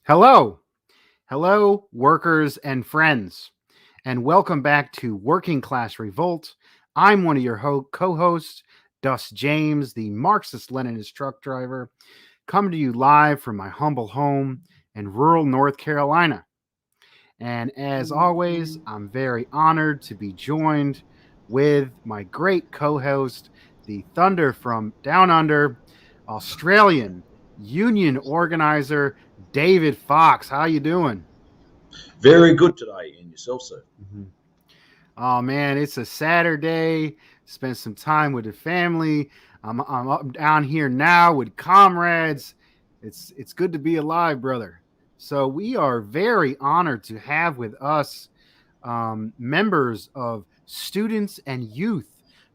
Hello, hello, workers and friends, and welcome back to Working Class Revolt. I'm one of your co hosts, Dust James, the Marxist Leninist truck driver, coming to you live from my humble home in rural North Carolina. And as always, I'm very honored to be joined with my great co host, the Thunder from Down Under, Australian union organizer, David Fox. How you doing? Very good today, and yourself, sir. Mhm. Oh man, it's a Saturday. Spent some time with the family. I'm up down here now with comrades. It's good to be alive, brother. So we are very honored to have with us members of Students and Youth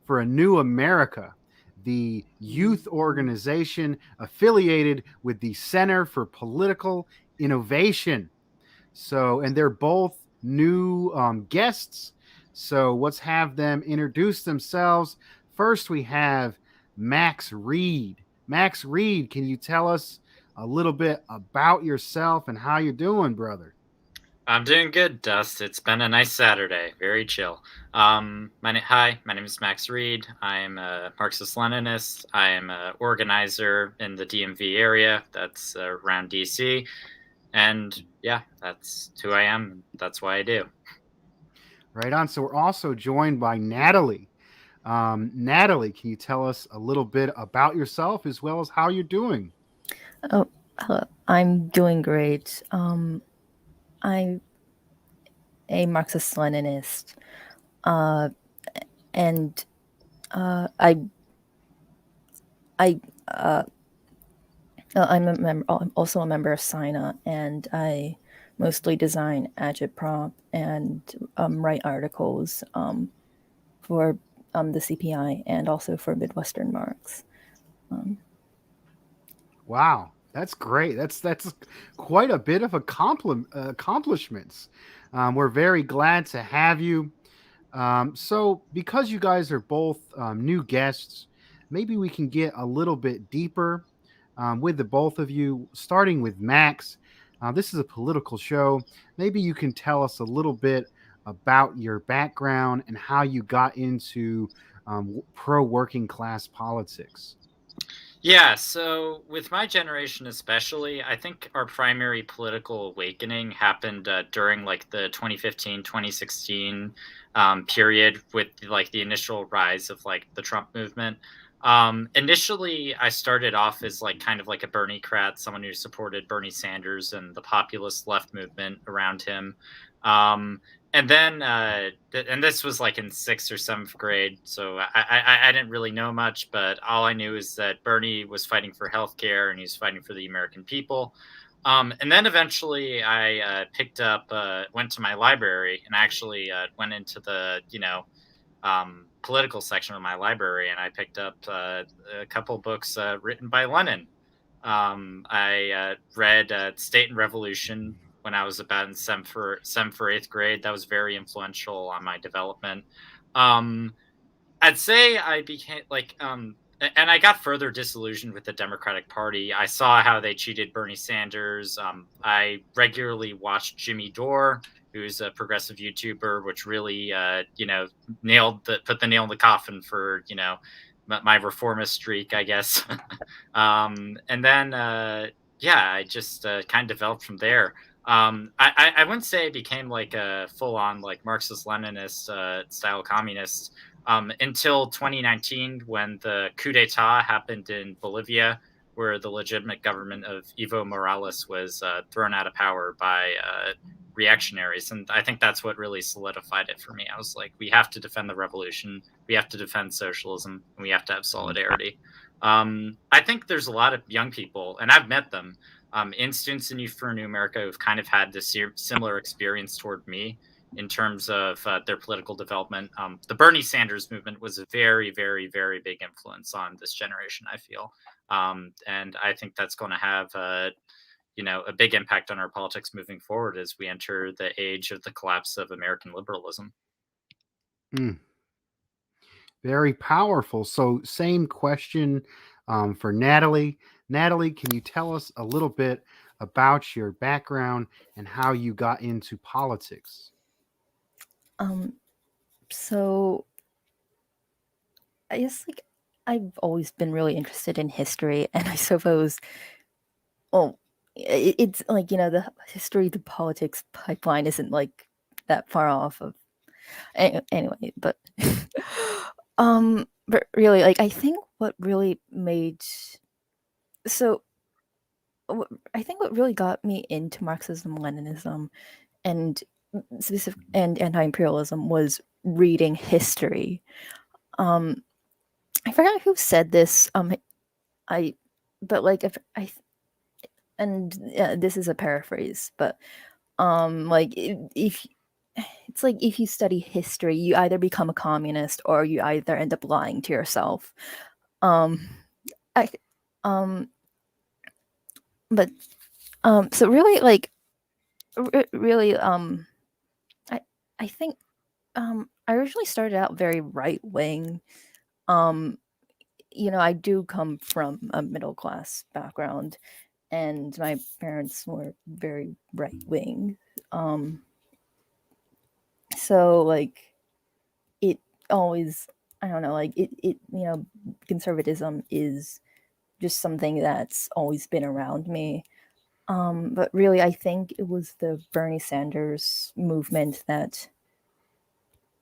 for a New America, the youth organization affiliated with the Center for Political Innovation. So, and they're both new guests. So, let's have them introduce themselves. First, we have Max Reed. Max Reed, can you tell us a little bit about yourself and how you're doing, brother? I'm doing good, Dust. It's been a nice Saturday. Very chill. My name is Max Reed. I'm a Marxist-Leninist. I am an organizer in the DMV area. That's around DC. And yeah, that's who I am. That's what I do. Right on. So, we're also joined by Natalie. Natalie, can you tell us a little bit about yourself as well as how you're doing? Oh, hello. I'm doing great. I'm a Marxist-Leninist, uh, and I I I'm a member. I'm also a member of SINA, and I mostly design agitprop and write articles for the CPI and also for Midwestern Marx. Um, Wow, that's great. That's quite a bit of accomplishments. We're very glad to have you. So, because you guys are both new guests, maybe we can get a little bit deeper with the both of you, starting with Max. This is a political show. Maybe you can tell us a little bit about your background and how you got into pro working class politics. Yeah, so with my generation especially, I think our primary political awakening happened during like the 2015, 2016 period with like the initial rise of like the Trump movement. Initially, I started off as like kind of like a Bernie-crat, someone who supported Bernie Sanders and the populist left movement around him. Um, and this was like in sixth or seventh grade, so I didn't really know much, but all I knew is that Bernie was fighting for healthcare and he was fighting for the American people. And then eventually I went to my library and actually went into the political section of my library, and I picked up a couple books written by Lenin. I read State and Revolution when I was about in seventh or eighth grade. That was very influential on my development. Um, I'd say I became and I got further disillusioned with the Democratic Party. I saw how they cheated Bernie Sanders. I regularly watched Jimmy Dore, who's a progressive YouTuber, which really, put the nail in the coffin for, my reformist streak, I guess. Yeah, I just kind of developed from there. I wouldn't say I became like a full on like Marxist Leninist style communist until 2019 when the coup d'etat happened in Bolivia, where the legitimate government of Evo Morales was thrown out of power by reactionaries. And I think that's what really solidified it for me. I was like, we have to defend the revolution, we have to defend socialism, and we have to have solidarity. I think there's a lot of young people, and I've met them in Students in Youth for New America who've kind of had this similar experience toward me in terms of their political development. The Bernie Sanders movement was a very, very, very big influence on this generation, I feel. And I think that's going to have a big impact on our politics moving forward as we enter the age of the collapse of American liberalism. Mm, very powerful. So, same question for Natalie. Natalie, can you tell us a little bit about your background and how you got into politics. So I guess like I've always been really interested in history, and I suppose, well, it's like, the history to politics pipeline isn't like that far off of anyway, but but really, like, I think what really made so I think what really got me into Marxism, Leninism, and specific and anti-imperialism was reading history. I forgot who said this. I but like if I and this is a paraphrase, but like if it's like if you study history, you either become a communist or you either end up lying to yourself. Um, I but so really like really I I think I originally started out very right wing. Um, I do come from a middle class background, and my parents were very right wing. So like it always, I don't know, like it conservatism is just something that's always been around me. But really, I think it was the Bernie Sanders movement that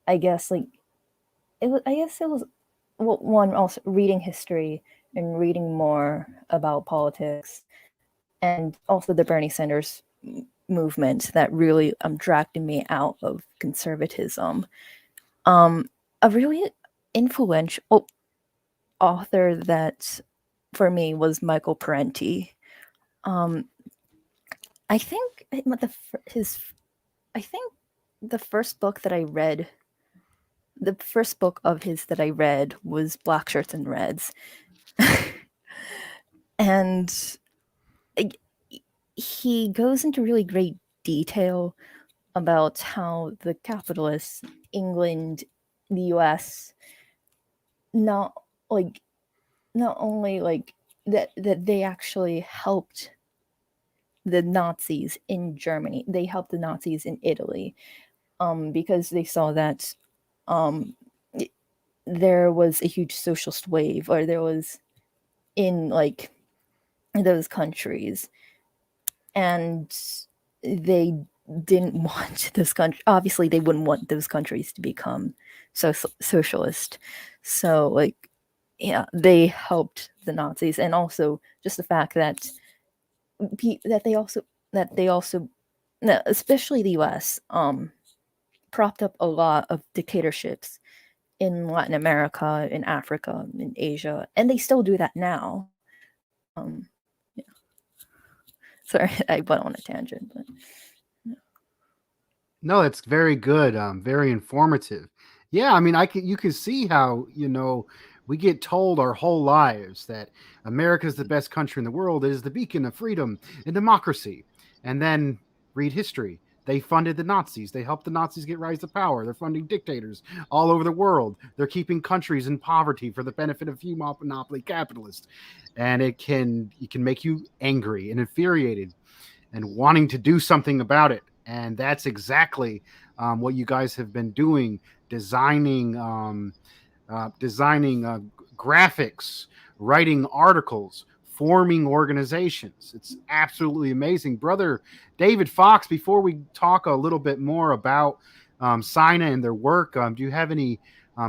I guess like it was. I guess it was, well, one, also reading history and reading more about politics, and also the Bernie Sanders movement that really dragged me out of conservatism. A really influential author that for me was Michael Parenti. I think his I think the first book that I read, the first book of his that I read was Black Shirts and Reds. And he goes into really great detail about how the capitalists, England, the US, not only like that they actually helped the Nazis in Germany. They helped the Nazis in Italy, because they saw that there was a huge socialist wave, or there was in like those countries, and they didn't want those countries. Obviously, they wouldn't want those countries to become socialist. So, like, yeah, they helped the Nazis, and also just the fact that they also, especially the U.S. Propped up a lot of dictatorships in Latin America, in Africa, in Asia, and they still do that now. Yeah. Sorry, I went on a tangent, but No, it's very good. Very informative. Yeah, I mean, you can see how we get told our whole lives that America is the best country in the world. It is the beacon of freedom and democracy. And then read history. They funded the Nazis. They helped the Nazis get rise to power. They're funding dictators all over the world. They're keeping countries in poverty for the benefit of few monopoly capitalists. And it can make you angry and infuriated and wanting to do something about it. And that's exactly what you guys have been doing, designing graphics, writing articles, forming organizations. It's absolutely amazing. Brother David Fox, before we talk a little bit more about SINA and their work, do you have any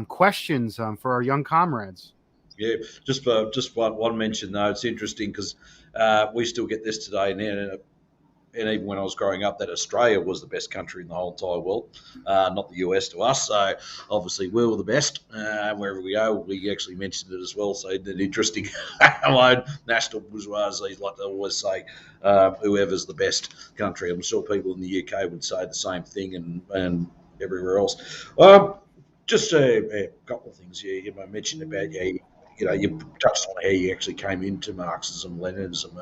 questions for our young comrades? Yeah, just one mention though. It's interesting because we still get this today, and even when I was growing up, that Australia was the best country in the whole entire world, not the US to us. So obviously we were the best. Wherever we go, we actually mentioned it as well. So it's interesting. Our own national bourgeoisie like to always say, whoever's the best country. I'm sure people in the UK would say the same thing, and everywhere else. Just a couple of things. You mentioned about you touched on how you actually came into Marxism, Leninism.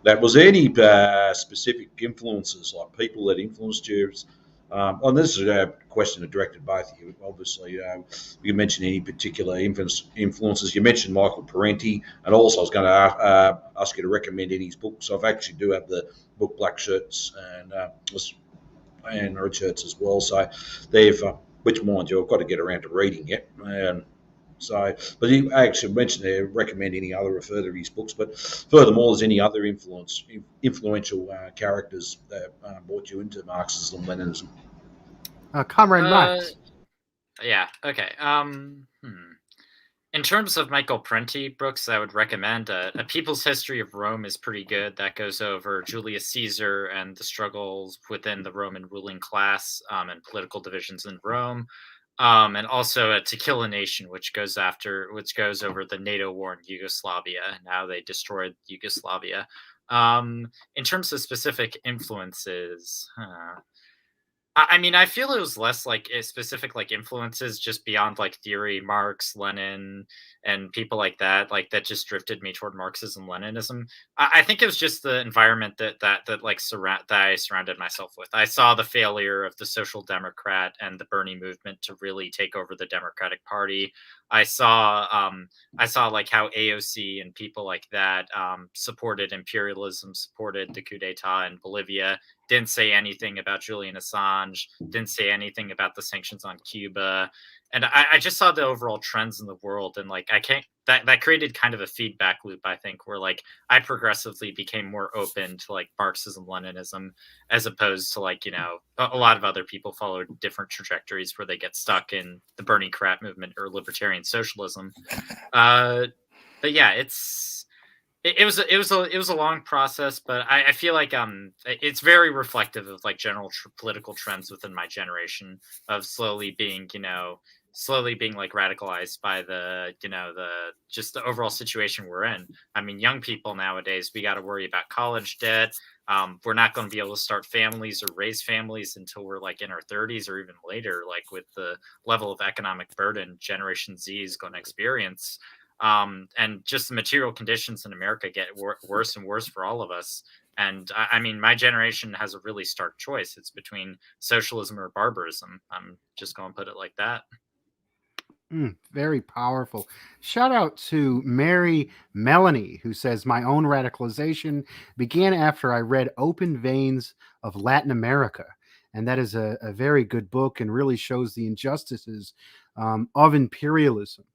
That was there any specific influences, like people that influenced you And this is a question directed both of you. Obviously, you mentioned any particular influences. You mentioned Michael Parenti, and also I was going to ask you to recommend any books. So I actually do have the book Black Shirts and Red Shirts as well. So they've, which mind you, I've got to get around to reading yet. So, but you actually mentioned there, recommend any other or further his books. But furthermore, there's any other influential characters that brought you into Marxism, Leninism? Comrade Max. Yeah. Okay. In terms of Michael Parenti books, I would recommend A People's History of Rome is pretty good. That goes over Julius Caesar and the struggles within the Roman ruling class and political divisions in Rome. And also To Kill a Nation, which goes over the NATO war in Yugoslavia and how they destroyed Yugoslavia. In terms of specific influences, I mean, I feel it was less like specific like influences just beyond like theory, Marx, Lenin, and people like that just drifted me toward Marxism, Leninism. I think it was just the environment that I surrounded myself with. I saw the failure of the Social Democrat and the Bernie movement to really take over the Democratic Party. I saw like how AOC and people like that supported imperialism, supported the coup d'état in Bolivia. Didn't say anything about Julian Assange, didn't say anything about the sanctions on Cuba. And I just saw the overall trends in the world. And like, that created kind of a feedback loop, I think, where like I progressively became more open to like Marxism, Leninism, as opposed to like, a lot of other people followed different trajectories where they get stuck in the Bernie crap movement or libertarian socialism. But yeah, it was a long process, but I feel like it's very reflective of like general political trends within my generation of slowly being like radicalized by the just the overall situation we're in. I mean, young people nowadays, we got to worry about college debt. We're not going to be able to start families or raise families until we're like in our 30s or even later, like with the level of economic burden Generation Z is going to experience. And just the material conditions in America get worse and worse for all of us. And I mean, my generation has a really stark choice. It's between socialism or barbarism. I'm just going to put it like that. Very powerful. Shout out to Mary Melanie, who says, my own radicalization began after I read Open Veins of Latin America. And that is a very good book and really shows the injustices of imperialism.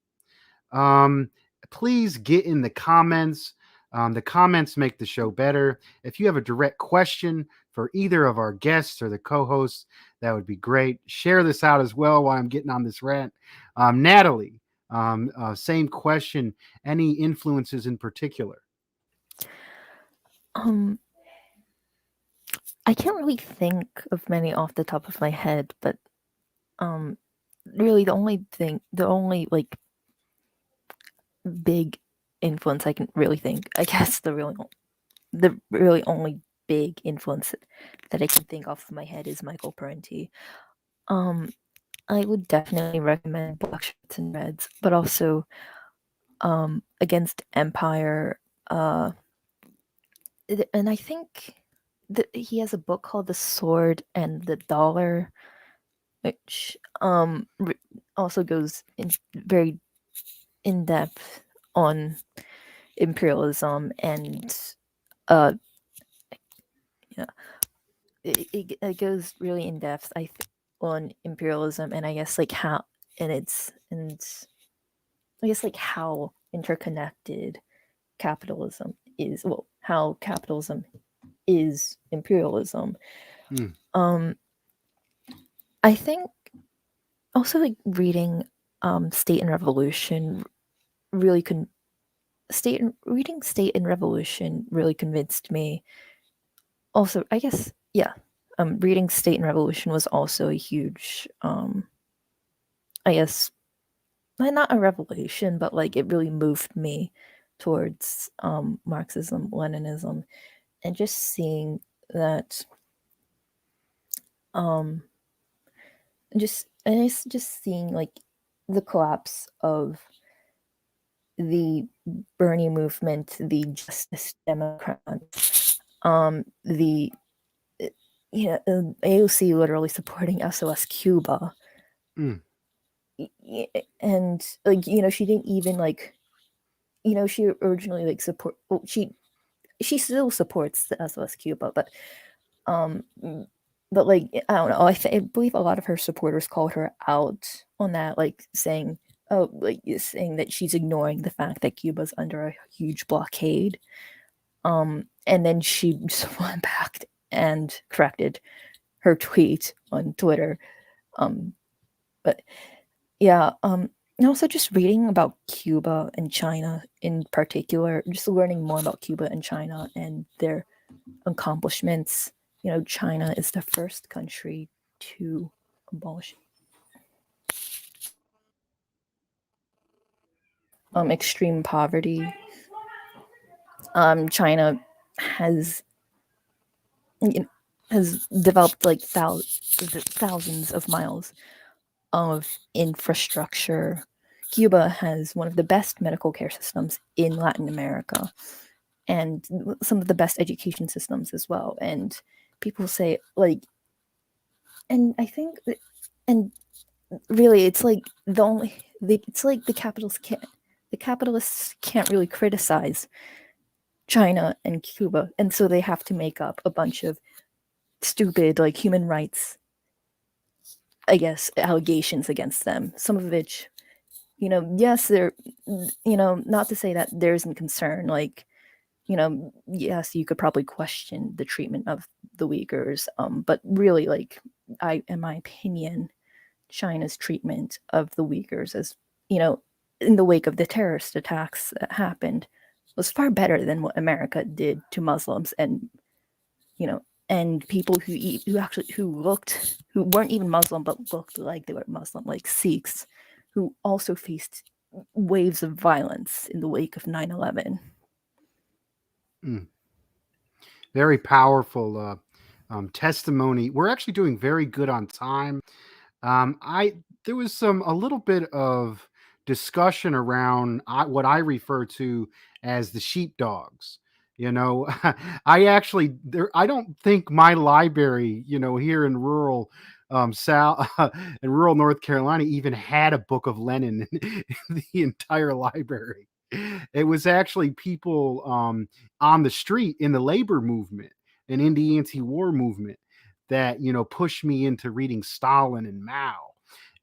Please get in the comments. The comments make the show better. If you have a direct question for either of our guests or the co-hosts, that would be great. Share this out as well while I'm getting on this rant. Natalie, same question. Any influences in particular? I can't really think of many off the top of my head, but really the only like big influence I can really think, I guess the really only big influence that I can think off of my head is Michael Parenti. I would definitely recommend Black Shirts and Reds, but also Against Empire. And I think that he has a book called The Sword and the Dollar, which also goes very in depth on imperialism and it goes really in depth on imperialism and I guess like how I guess like how interconnected capitalism is. Well, how capitalism is imperialism. I think also like reading State and Revolution really reading State and Revolution really convinced me. Also, I guess, yeah, reading State and Revolution was also a huge, I guess, not a revelation, but like it really moved me towards Marxism, Leninism, and just seeing that, just seeing like the collapse of the Bernie movement, the Justice Democrats, the AOC literally supporting SOS Cuba. Mm. And she didn't even she originally support. Well, she still supports the SOS Cuba, but I don't know. I believe a lot of her supporters called her out on that, saying that she's ignoring the fact that Cuba's under a huge blockade. And then she just went back and corrected her tweet on Twitter. But yeah, and also just reading about Cuba and China in particular, just learning more about Cuba and China and their accomplishments. China is the first country to abolish extreme poverty. China has developed thousands of miles of infrastructure. Cuba has one of the best medical care systems in Latin America and some of the best education systems as well. And people say and I think, and really, it's the capitalists can't really criticize China and Cuba, and so they have to make up a bunch of stupid human rights, I guess, allegations against them. Some of which, yes, they're, not to say that there isn't concern. Yes, you could probably question the treatment of the Uyghurs, but really, in my opinion, China's treatment of the Uyghurs, as in the wake of the terrorist attacks that happened, was far better than what America did to Muslims and and people who weren't even Muslim but looked like they were Muslim, like Sikhs, who also faced waves of violence in the wake of 9/11. Mm. Very powerful testimony. We're actually doing very good on time. There was a little bit of discussion around what I refer to as the sheepdogs. I don't think my library, here in rural South in rural North Carolina, even had a book of Lenin in the entire library. It was actually people on the street in the labor movement and in the anti-war movement that pushed me into reading Stalin and Mao.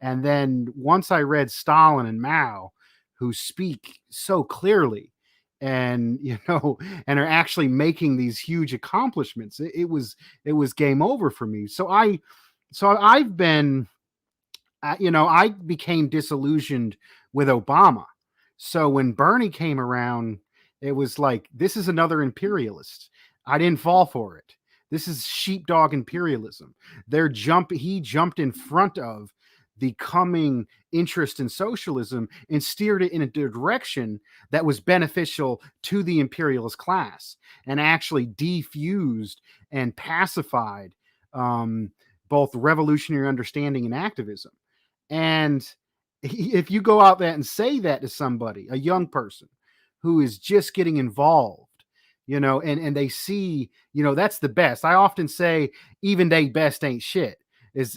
And then once I read Stalin and Mao, who speak so clearly and and are actually making these huge accomplishments, it was game over for me. I've been I became disillusioned with Obama. So when Bernie came around, it was like, this is another imperialist. I didn't fall for it. This is sheepdog imperialism. He jumped in front of the coming interest in socialism and steered it in a direction that was beneficial to the imperialist class and actually defused and pacified both revolutionary understanding and activism. And if you go out there and say that to somebody, a young person who is just getting involved, and they see, that's the best. I often say, even they best ain't shit. Is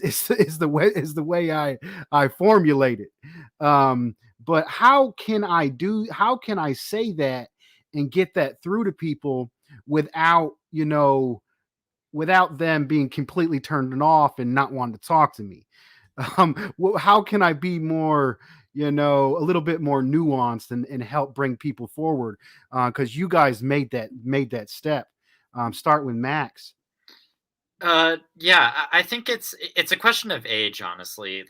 the way I formulate it. But how can I say that and get that through to people without without them being completely turned off and not wanting to talk to me? How can I be more, a little bit more nuanced and help bring people forward? Because you guys made that step. Start with Max. Yeah, I think it's a question of age, honestly.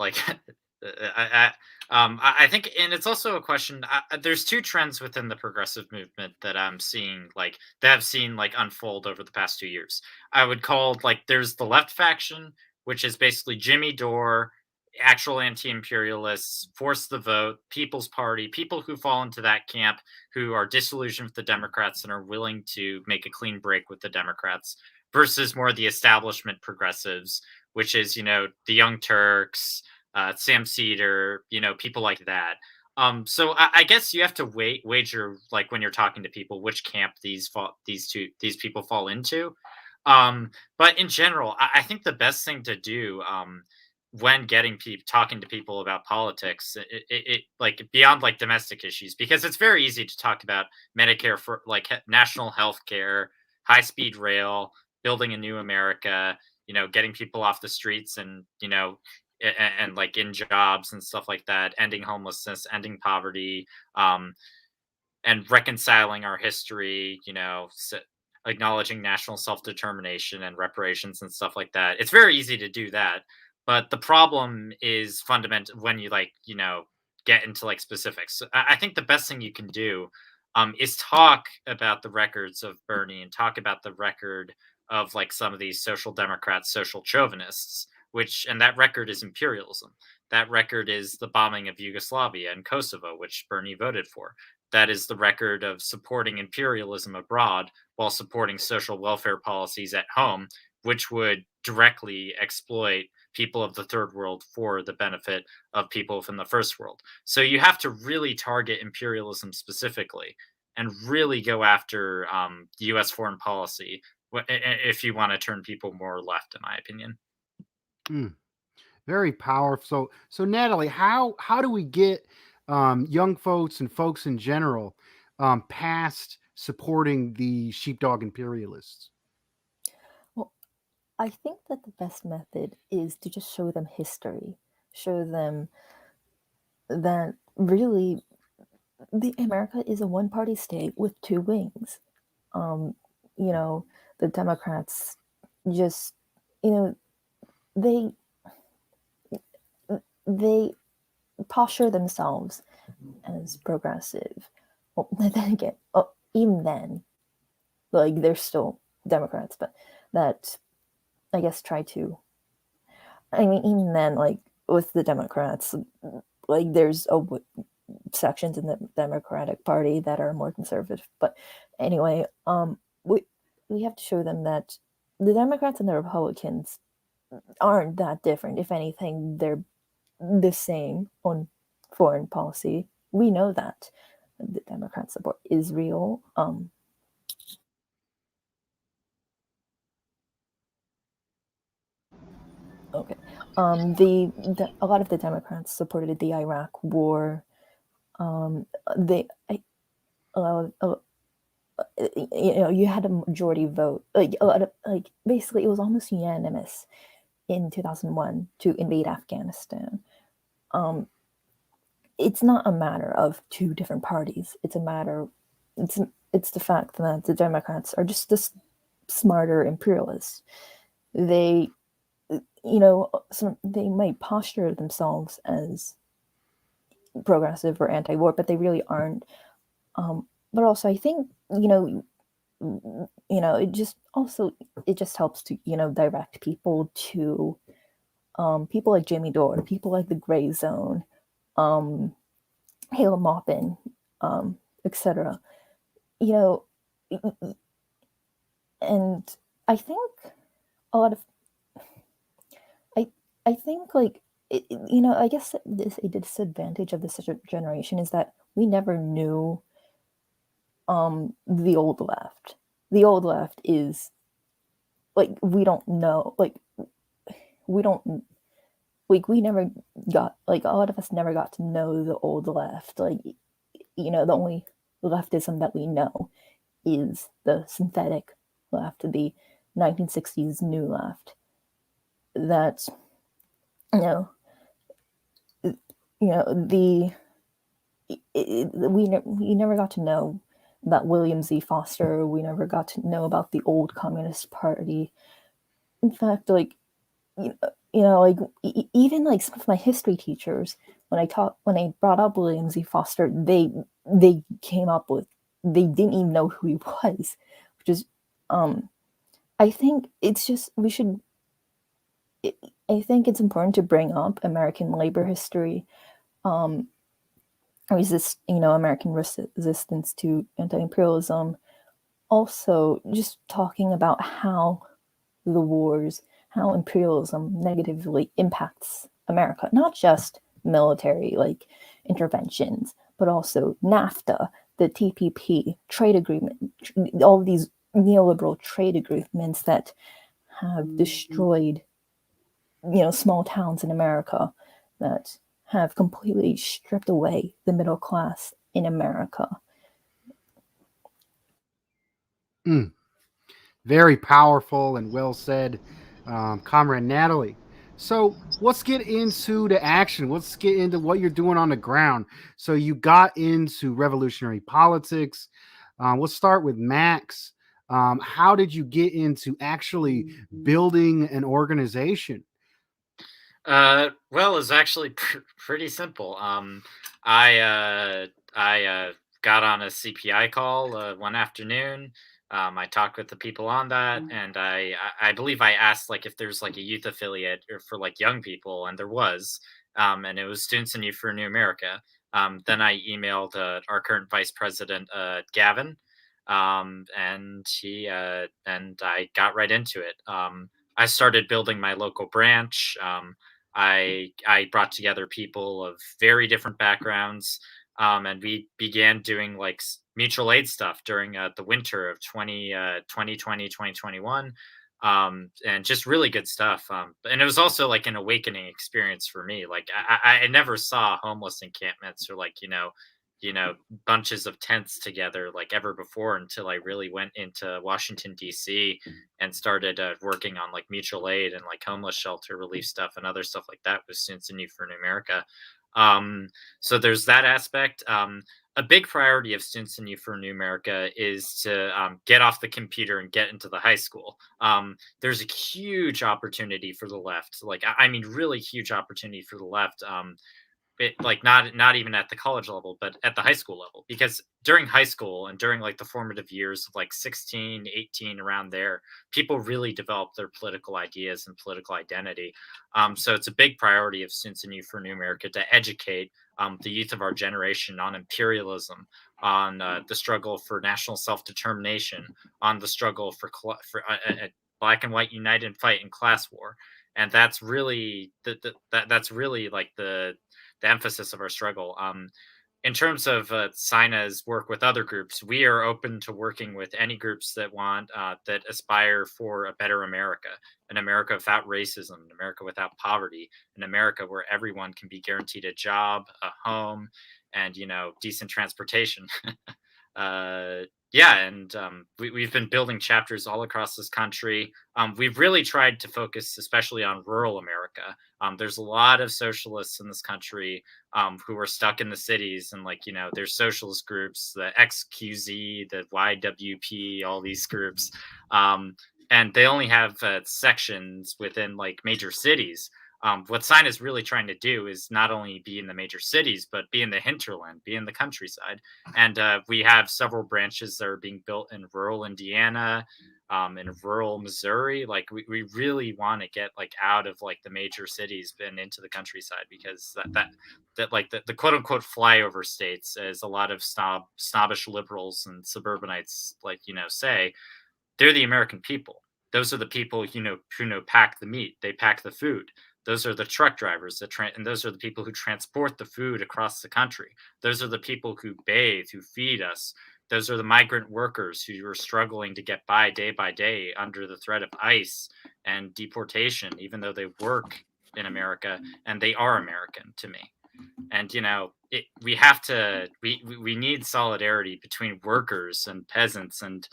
I think, and it's also a question. There's two trends within the progressive movement that I'm seeing, that I've seen unfold over the past 2 years. I would call there's the left faction, which is basically Jimmy Dore, actual anti-imperialists, force the vote, People's Party, people who fall into that camp, who are disillusioned with the Democrats and are willing to make a clean break with the Democrats, versus more the establishment progressives, which is, the Young Turks, Sam Cedar, people like that. So I guess you have to wager, when you're talking to people, which camp these people fall into. But in general, I think the best thing to do when talking to people about politics, it like beyond like domestic issues, because it's very easy to talk about Medicare for like national health care, high speed rail, building a new America, getting people off the streets and, and like in jobs and stuff like that, ending homelessness, ending poverty, and reconciling our history, acknowledging national self-determination and reparations and stuff like that. It's very easy to do that, but the problem is fundamental when you get into like specifics. I think the best thing you can do is talk about the records of Bernie and talk about the record of like some of these social democrats, social chauvinists, and that record is imperialism. That record is the bombing of Yugoslavia and Kosovo, which Bernie voted for. That is the record of supporting imperialism abroad while supporting social welfare policies at home, which would directly exploit people of the third world for the benefit of people from the first world. So you have to really target imperialism specifically and really go after U.S. foreign policy if you want to turn people more left, in my opinion. Very powerful. So Natalie, how do we get young folks and folks in general past supporting the sheepdog imperialists? Well, I think that the best method is to just show them history, show them that really America is a one-party state with two wings. The Democrats just, they posture themselves as progressive. Well, then again, even then, like they're still Democrats, but that I guess try to. I mean, even then, like with the Democrats, like there's sections in the Democratic Party that are more conservative. But anyway, we have to show them that the Democrats and the Republicans aren't that different. If anything, they're the same on foreign policy. We know that the Democrats support Israel. Okay. A lot of the Democrats supported the Iraq War. You had a majority vote. Like a lot of basically it was almost unanimous in 2001 to invade Afghanistan. It's not a matter of two different parties. It's the fact that the Democrats are just this smarter imperialists. They they might posture themselves as progressive or anti-war, but they really aren't. But also, I think it just helps to direct people to people like Jamie Dore, people like the Gray Zone, Hale Maupin, etc. And I think a lot of I think I guess a disadvantage of this generation is that we never knew the old left. The old left is we don't know, we never got, a lot of us never got to know the old left. The only leftism that we know is the synthetic left, the 1960s new left. That we never got to know about William Z. Foster. We never got to know about the old Communist Party. In fact, even some of my history teachers, when I brought up William Z. Foster, they came up with, they didn't even know who he was, which is, I think it's just, I think it's important to bring up American labor history, American resistance to anti-imperialism. Also, just talking about how the wars, how imperialism negatively impacts America, not just military interventions, but also NAFTA, the TPP, trade agreement, all of these neoliberal trade agreements that have destroyed, small towns in America, that have completely stripped away the middle class in America. Very powerful and well said, Comrade Natalie. So let's get into the action. Let's get into what you're doing on the ground. So you got into revolutionary politics. Let's start with Max. How did you get into actually building an organization? Well, it's actually pretty simple. I got on a CPI call one afternoon. I talked with the people on that, and I believe I asked like if there's like a youth affiliate or for like young people, and there was, and it was Students in Youth for a New America. Then I emailed our current vice president, Gavin, and and I got right into it. I started building my local branch. I brought together people of very different backgrounds, and we began doing like mutual aid stuff during the winter of 2020, 2021, and just really good stuff. And it was also like an awakening experience for me. Like I never saw homeless encampments or like bunches of tents together like ever before until I really went into Washington D.C. and started working on like mutual aid and like homeless shelter relief stuff and other stuff like that with Students in Need for New America. So there's that aspect. A big priority of Students in Need for New America is to get off the computer and get into the high school. There's a huge opportunity for the left, like I mean, really huge opportunity for the left. Like not even at the college level, but at the high school level, because during high school and during like the formative years of like 16, 18, around there, people really develop their political ideas and political identity. So it's a big priority of Students in Youth for New America to educate the youth of our generation on imperialism, on the struggle for national self-determination, on the struggle for black and white united fight in class war. And that's really that's really like the emphasis of our struggle. In terms of SINA's work with other groups, we are open to working with any groups that want that aspire for a better America, an America without racism, an America without poverty, an America where everyone can be guaranteed a job, a home, and decent transportation. Yeah, and we've been building chapters all across this country. We've really tried to focus especially on rural America. There's a lot of socialists in this country who are stuck in the cities, and there's socialist groups, the XQZ, the YWP, all these groups, and they only have sections within like major cities. What SINA is really trying to do is not only be in the major cities, but be in the hinterland, be in the countryside. And we have several branches that are being built in rural Indiana, in rural Missouri. Like we really want to get like out of like the major cities and into the countryside, because that like the quote unquote flyover states, as a lot of snobbish liberals and suburbanites say, they're the American people. Those are the people who pack the meat, they pack the food. Those are the truck drivers and those are the people who transport the food across the country. Those are the people who bathe, who feed us. Those are the migrant workers who are struggling to get by day under the threat of ICE and deportation, even though they work in America, and they are American to me. And we have to we need solidarity between workers and peasants, and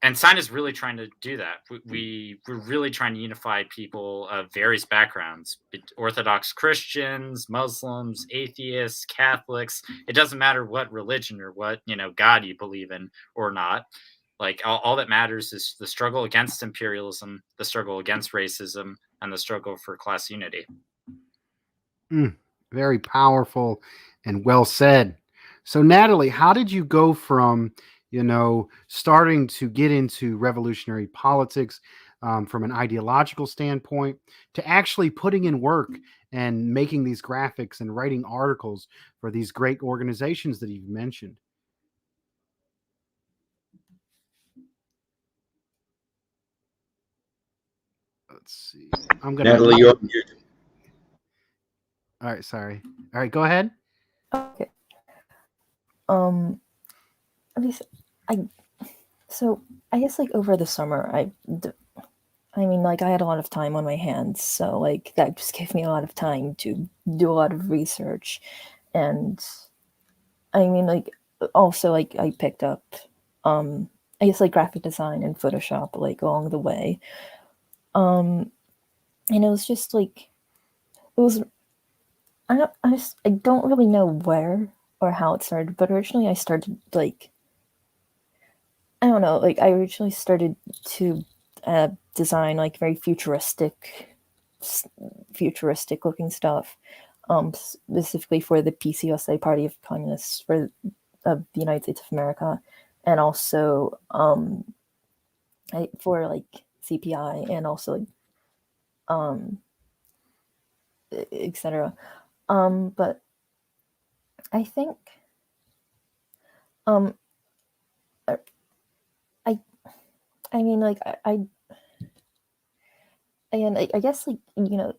and SINA is really trying to do that. We're really trying to unify people of various backgrounds: Orthodox Christians, Muslims, atheists, Catholics. It doesn't matter what religion or what God you believe in or not. Like all that matters is the struggle against imperialism, the struggle against racism, and the struggle for class unity. Very powerful and well said. So, Natalie, how did you go from starting to get into revolutionary politics from an ideological standpoint to actually putting in work and making these graphics and writing articles for these great organizations that you've mentioned? Let's see. I'm gonna. Natalie, you're on mute. All right, sorry. All right, go ahead. Okay. At least So I guess like over the summer, I mean, like I had a lot of time on my hands, so like that just gave me a lot of time to do a lot of research, and I mean, like also like I picked up, I guess like graphic design and Photoshop like along the way, and it was just like it was. I don't really know where or how it started, but originally I started like I don't know, like I originally started to design like very futuristic looking stuff, specifically for the PCUSA Party of Communists for of the United States of America, and also for like CPI and also like etc. But I think um, I I mean like I and I guess like I mean,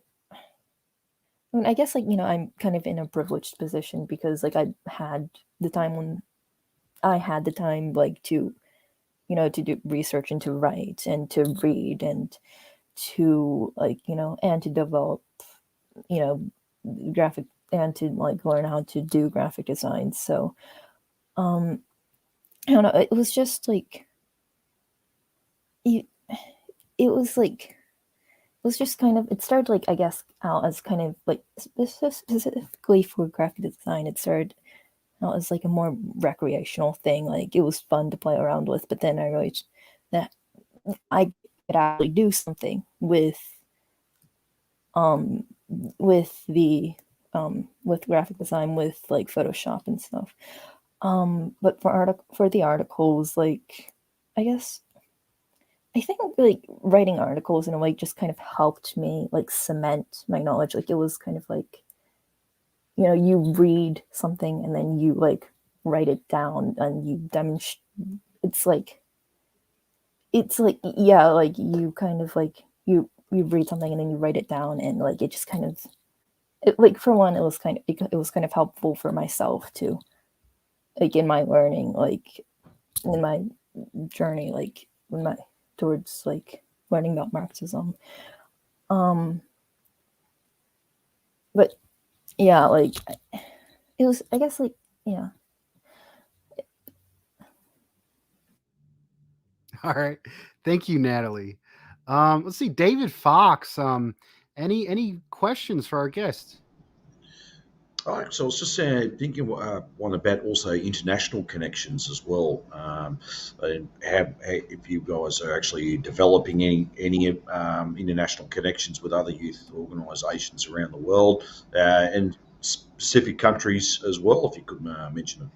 I guess like I'm kind of in a privileged position because like I had the time when I had the time like to to do research and to write and to read and to like and to develop you graphic and to like learn how to do graphic design. So I don't know. It was just like it, it was like it was just kind of it started like I guess out as kind of like specifically for graphic design. It started out as like a more recreational thing. Like it was fun to play around with, but then I realized that I could actually do something um the with graphic design with like Photoshop and stuff. But for the articles, like I guess I think like writing articles in a way just kind of helped me like cement my knowledge. Like it was kind of like you read something and then you like write it down and you demonstrate. It's like yeah, like you kind of like you read something and then you write it down and like it just kind of like for one it was kind of helpful for myself to like in my learning like in my journey like in my towards like learning about Marxism. Um but yeah, like it was I guess like yeah. All right. Thank you, Natalie. Let's see, David Fox. Any questions for our guest? So I was just thinking one about also international connections as well, and if you guys are actually developing any international connections with other youth organisations around the world and specific countries as well, if you could mention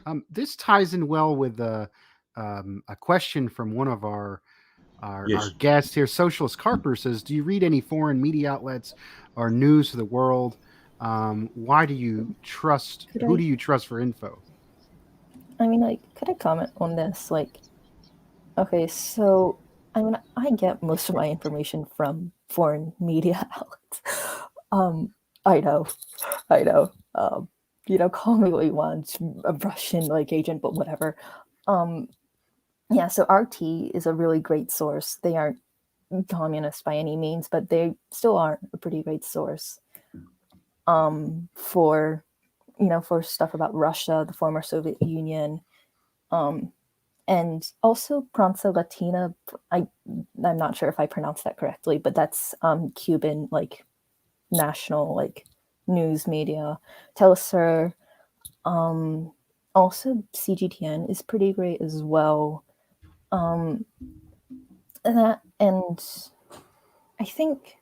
them. This ties in well with a question from one of our Yes. guest here. Socialist Carper says, "Do you read any foreign media outlets or news of the world? Why do you trust? Could Who I do you trust for info?" I mean like could I comment on this like okay, so I mean, I get most of my information from foreign media outlets. Um, I know, I know. Call me what you want, a Russian like agent, but whatever. Um, yeah, so RT is a really great source. They aren't communist by any means, but they still are a pretty great source. For for stuff about Russia, the former Soviet Union, um, and also Prensa Latina. I'm not sure if I pronounced that correctly, but that's Cuban like national like news media. Telesur, also CGTN is pretty great as well. And that and I think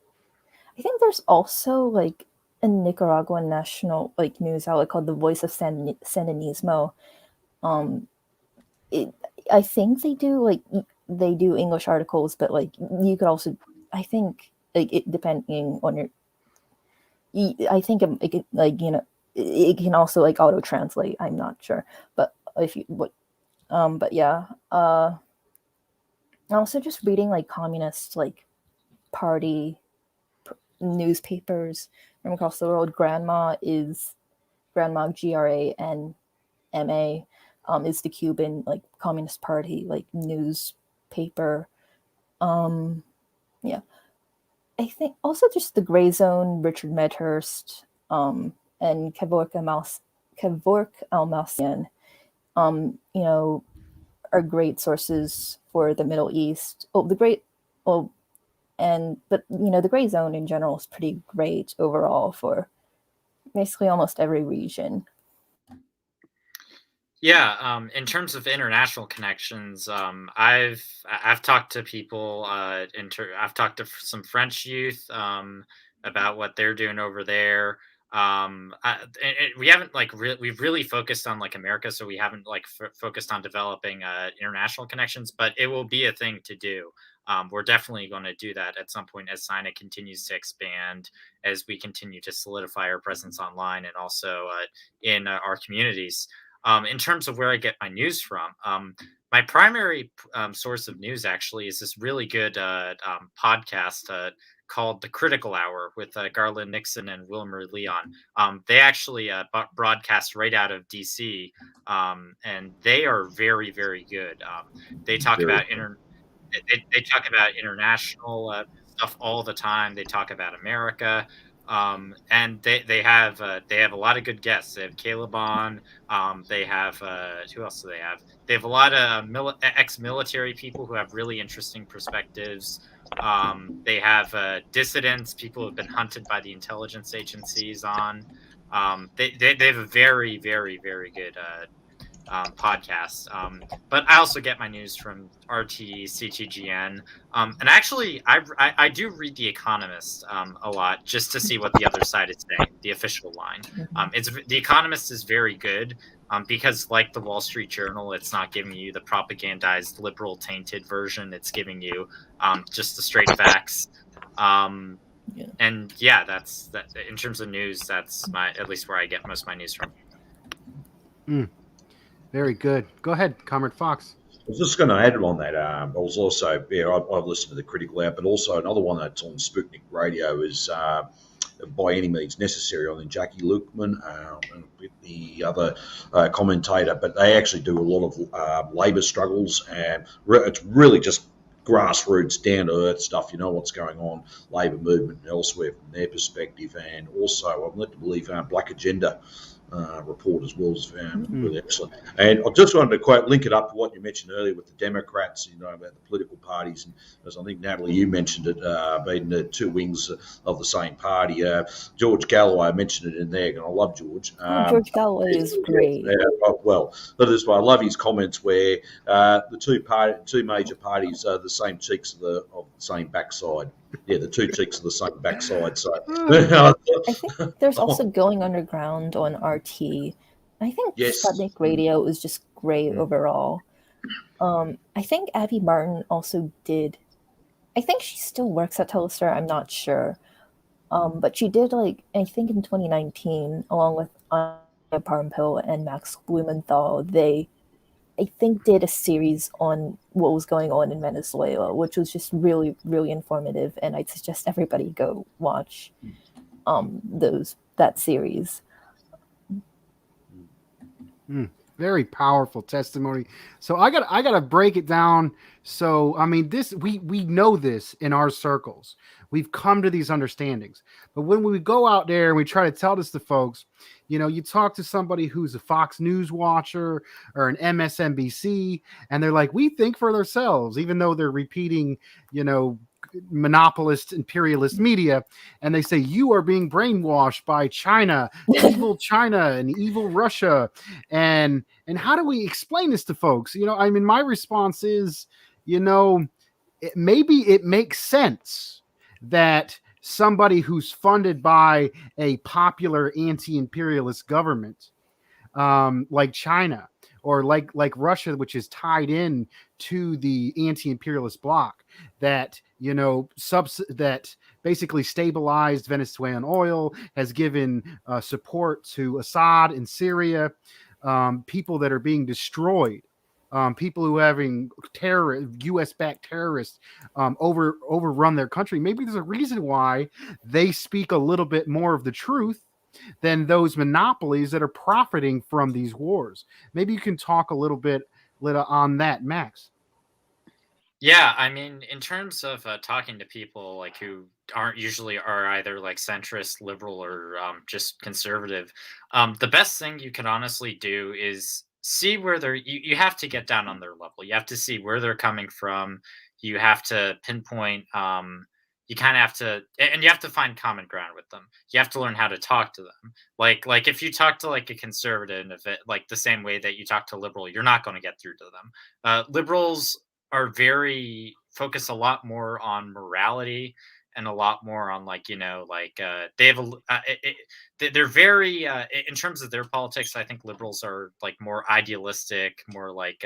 I think there's also like a Nicaraguan national like news outlet called the Voice of Sandinismo. Um, it, I think they do English articles, but like you could also, I think like it depending on your, I think it could, like it can also like auto translate. I'm not sure, but if you what, but yeah, also just reading like communist like party newspapers from across the world. Grandma is Grandma GRANMA. is the Cuban like Communist Party like newspaper. Yeah, I think also just the Gray Zone, Richard Medhurst, and Kevork Almasian, you know, are great sources for the Middle East. But you know, the Gray Zone in general is pretty great overall for basically almost every region. Yeah, in terms of international connections, I've talked to people. I've talked to some French youth about what they're doing over there. We haven't we've really focused on like America, so we haven't like focused on developing international connections. But it will be a thing to do. We're definitely going to do that at some point as SINA continues to expand, as we continue to solidify our presence online and also in our communities. In terms of where I get my news from, my primary source of news actually is this really good podcast called The Critical Hour with Garland Nixon and Wilmer Leon. They actually broadcast right out of DC, and they are very, very good. They talk Very about they talk about international stuff all the time. They talk about America. And they have a lot of good guests. They have Caleb on. They have who else do they have? They have a lot of ex-military people who have really interesting perspectives. They have dissidents, people who have been hunted by the intelligence agencies on. They have a very, very, very good podcasts. But I also get my news from RT, CTGN, and actually, I do read The Economist a lot just to see what the other side is saying, the official line. The Economist is very good because, like the Wall Street Journal, it's not giving you the propagandized, liberal, tainted version. It's giving you just the straight facts. And yeah, that's that. In terms of news, that's at least where I get most of my news from. Very good. Go ahead, Comrade Fox. I was just going to add on that. I was also, I've listened to the Critical Hour, but also another one that's on Sputnik Radio is By Any Means Necessary. I think Jackie Lukeman, the other commentator, but they actually do a lot of labour struggles, and it's really just grassroots, down to earth stuff. You know what's going on, labour movement elsewhere from their perspective, and also I'm led to believe Black Agenda report as well is really excellent. And I just wanted to link it up to what you mentioned earlier with the Democrats, you know, about the political parties. And as I think, Natalie, you mentioned it, being the two wings of the same party. George Galloway mentioned it in there, and I love George. George Galloway is great. Well, but this I love his comments where the two major parties are the same cheeks of the same backside. Yeah, the two cheeks of the same backside. So I think there's also Going Underground on RT. I think Sputnik Radio is just great overall. I think Abby Martin also did. I think she still works at Telestar. I'm not sure, but she did I think in 2019, along with Anya Parmpill and Max Blumenthal, they I think did a series on what was going on in Venezuela, which was just really, really informative. And I'd suggest everybody go watch that series. Very powerful testimony. So I gotta break it down. So I mean, we know this in our circles. We've come to these understandings. But when we go out there and we try to tell this to folks, you know, you talk to somebody who's a Fox News watcher or an MSNBC, and they're like, we think for ourselves, even though they're repeating, you know, monopolist, imperialist media, and they say you are being brainwashed by China, evil China and evil Russia. And how do we explain this to folks? You know, I mean, my response is, you know, maybe it makes sense that somebody who's funded by a popular anti-imperialist government, like China or like Russia, which is tied in to the anti-imperialist bloc, that, you know, that basically stabilized Venezuelan oil, has given support to Assad in Syria, people that are being destroyed, people who are having U.S.-backed terrorists overrun their country. Maybe there's a reason why they speak a little bit more of the truth than those monopolies that are profiting from these wars. Maybe you can talk a little bit on that, Max. Yeah, I mean, in terms of talking to people like who aren't usually are either like centrist, liberal, or just conservative, the best thing you can honestly do is see where you have to get down on their level. You have to see where they're coming from. You have to pinpoint. You kind of have to, and you have to find common ground with them. You have to learn how to talk to them. Like if you talk to like a conservative, if it, like the same way that you talk to a liberal, you're not going to get through to them. Liberals are very focus a lot more on morality and a lot more on like they have they're very in terms of their politics. I think liberals are like more idealistic, more like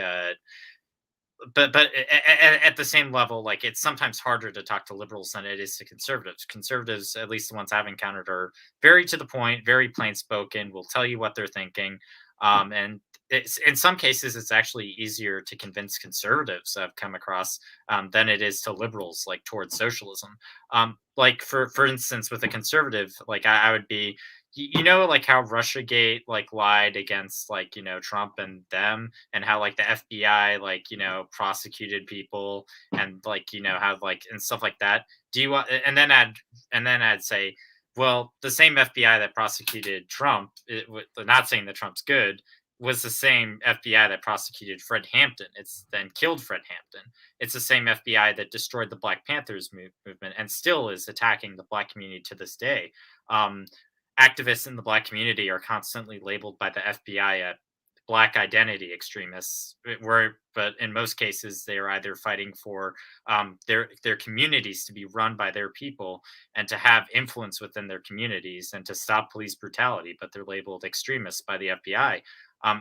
but at the same level, like it's sometimes harder to talk to liberals than it is to conservatives. Conservatives, at least the ones I've encountered, are very to the point, very plain spoken, will tell you what they're thinking. And it's, in some cases, it's actually easier to convince conservatives I've come across than it is to liberals, like towards socialism. Like for instance, with a conservative, like I would be, like how Russiagate like lied against like Trump and them, and how like the FBI like prosecuted people, and like how like and stuff like that. Do you want and then I'd say, well, the same FBI that prosecuted Trump, not saying that Trump's good, was the same FBI that prosecuted Fred Hampton. It's then killed Fred Hampton. It's the same FBI that destroyed the Black Panthers movement and still is attacking the Black community to this day. Activists in the Black community are constantly labeled by the FBI at Black identity extremists, but in most cases they are either fighting for their communities to be run by their people and to have influence within their communities and to stop police brutality, but they're labeled extremists by the FBI.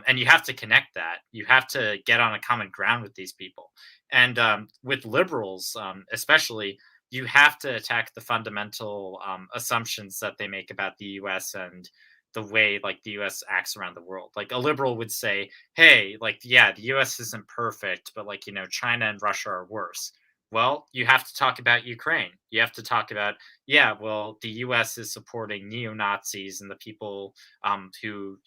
And you have to connect that. You have to get on a common ground with these people. And with liberals, especially, you have to attack the fundamental assumptions that they make about the U.S. and the way like the US acts around the world. Like a liberal would say, hey, like, yeah, the US isn't perfect, but like, China and Russia are worse. Well, you have to talk about Ukraine. You have to talk about, yeah, well, the US is supporting neo-Nazis and the people who,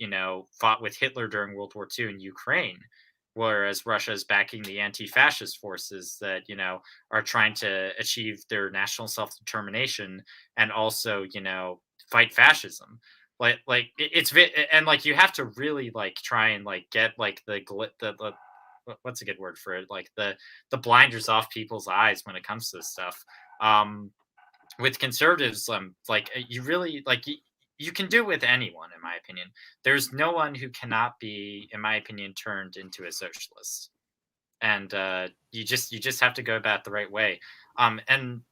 fought with Hitler during World War II in Ukraine. Whereas Russia is backing the anti-fascist forces that, are trying to achieve their national self-determination and also, fight fascism. It's and like you have to really like try and like get like the what's a good word for it, like the blinders off people's eyes when it comes to this stuff. With conservatives, like you really like you can do it with anyone, in my opinion. There's no one who cannot be, in my opinion, turned into a socialist, and you just have to go about it the right way. And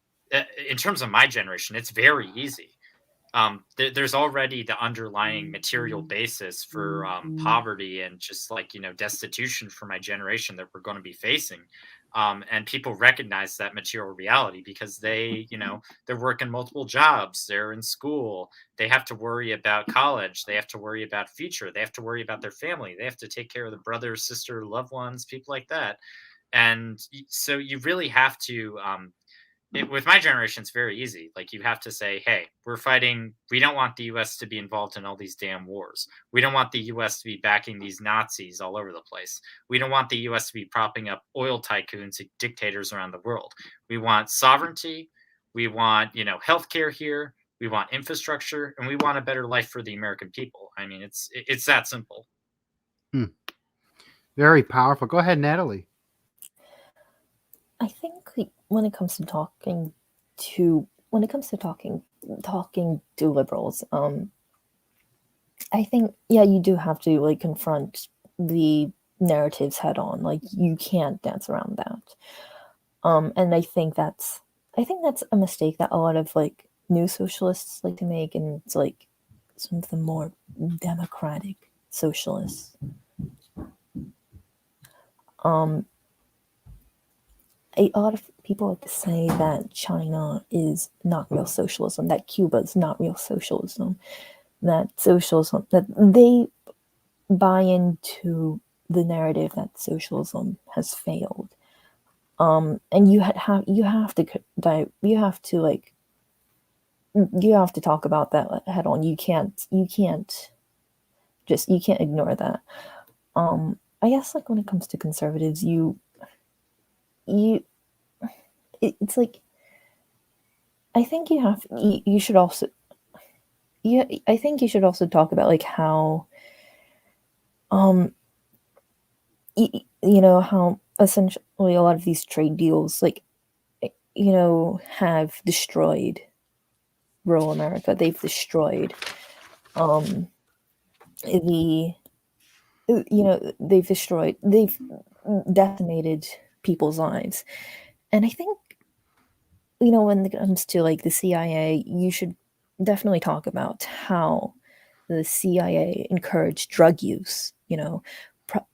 in terms of my generation, it's very easy. There's already the underlying material basis for poverty and just like destitution for my generation that we're going to be facing, and people recognize that material reality because they they're working multiple jobs, they're in school, they have to worry about college, they have to worry about future, they have to worry about their family, they have to take care of their brother, sister, loved ones, people like that. And so you really have to with my generation, it's very easy. Like you have to say, hey, we're fighting. We don't want the U.S. to be involved in all these damn wars. We don't want the U.S. to be backing these Nazis all over the place. We don't want the U.S. to be propping up oil tycoons and dictators around the world. We want sovereignty. We want, healthcare here. We want infrastructure, and we want a better life for the American people. I mean, it's that simple. Very powerful. Go ahead, Natalie. I think when it comes to talking to liberals, I think you do have to like confront the narratives head on. Like you can't dance around that. And I think that's a mistake that a lot of like new socialists like to make, and it's like some of the more democratic socialists. A lot of people like to say that China is not real socialism, that Cuba is not real socialism, that they buy into the narrative that socialism has failed. And you have to like you have to talk about that head on. You can't ignore that. I guess like when it comes to conservatives, it's like I think you should also I think you should also talk about like how how essentially a lot of these trade deals like have destroyed rural America. They've destroyed the they've decimated people's lives. And I think when it comes to like the CIA, you should definitely talk about how the CIA encouraged drug use,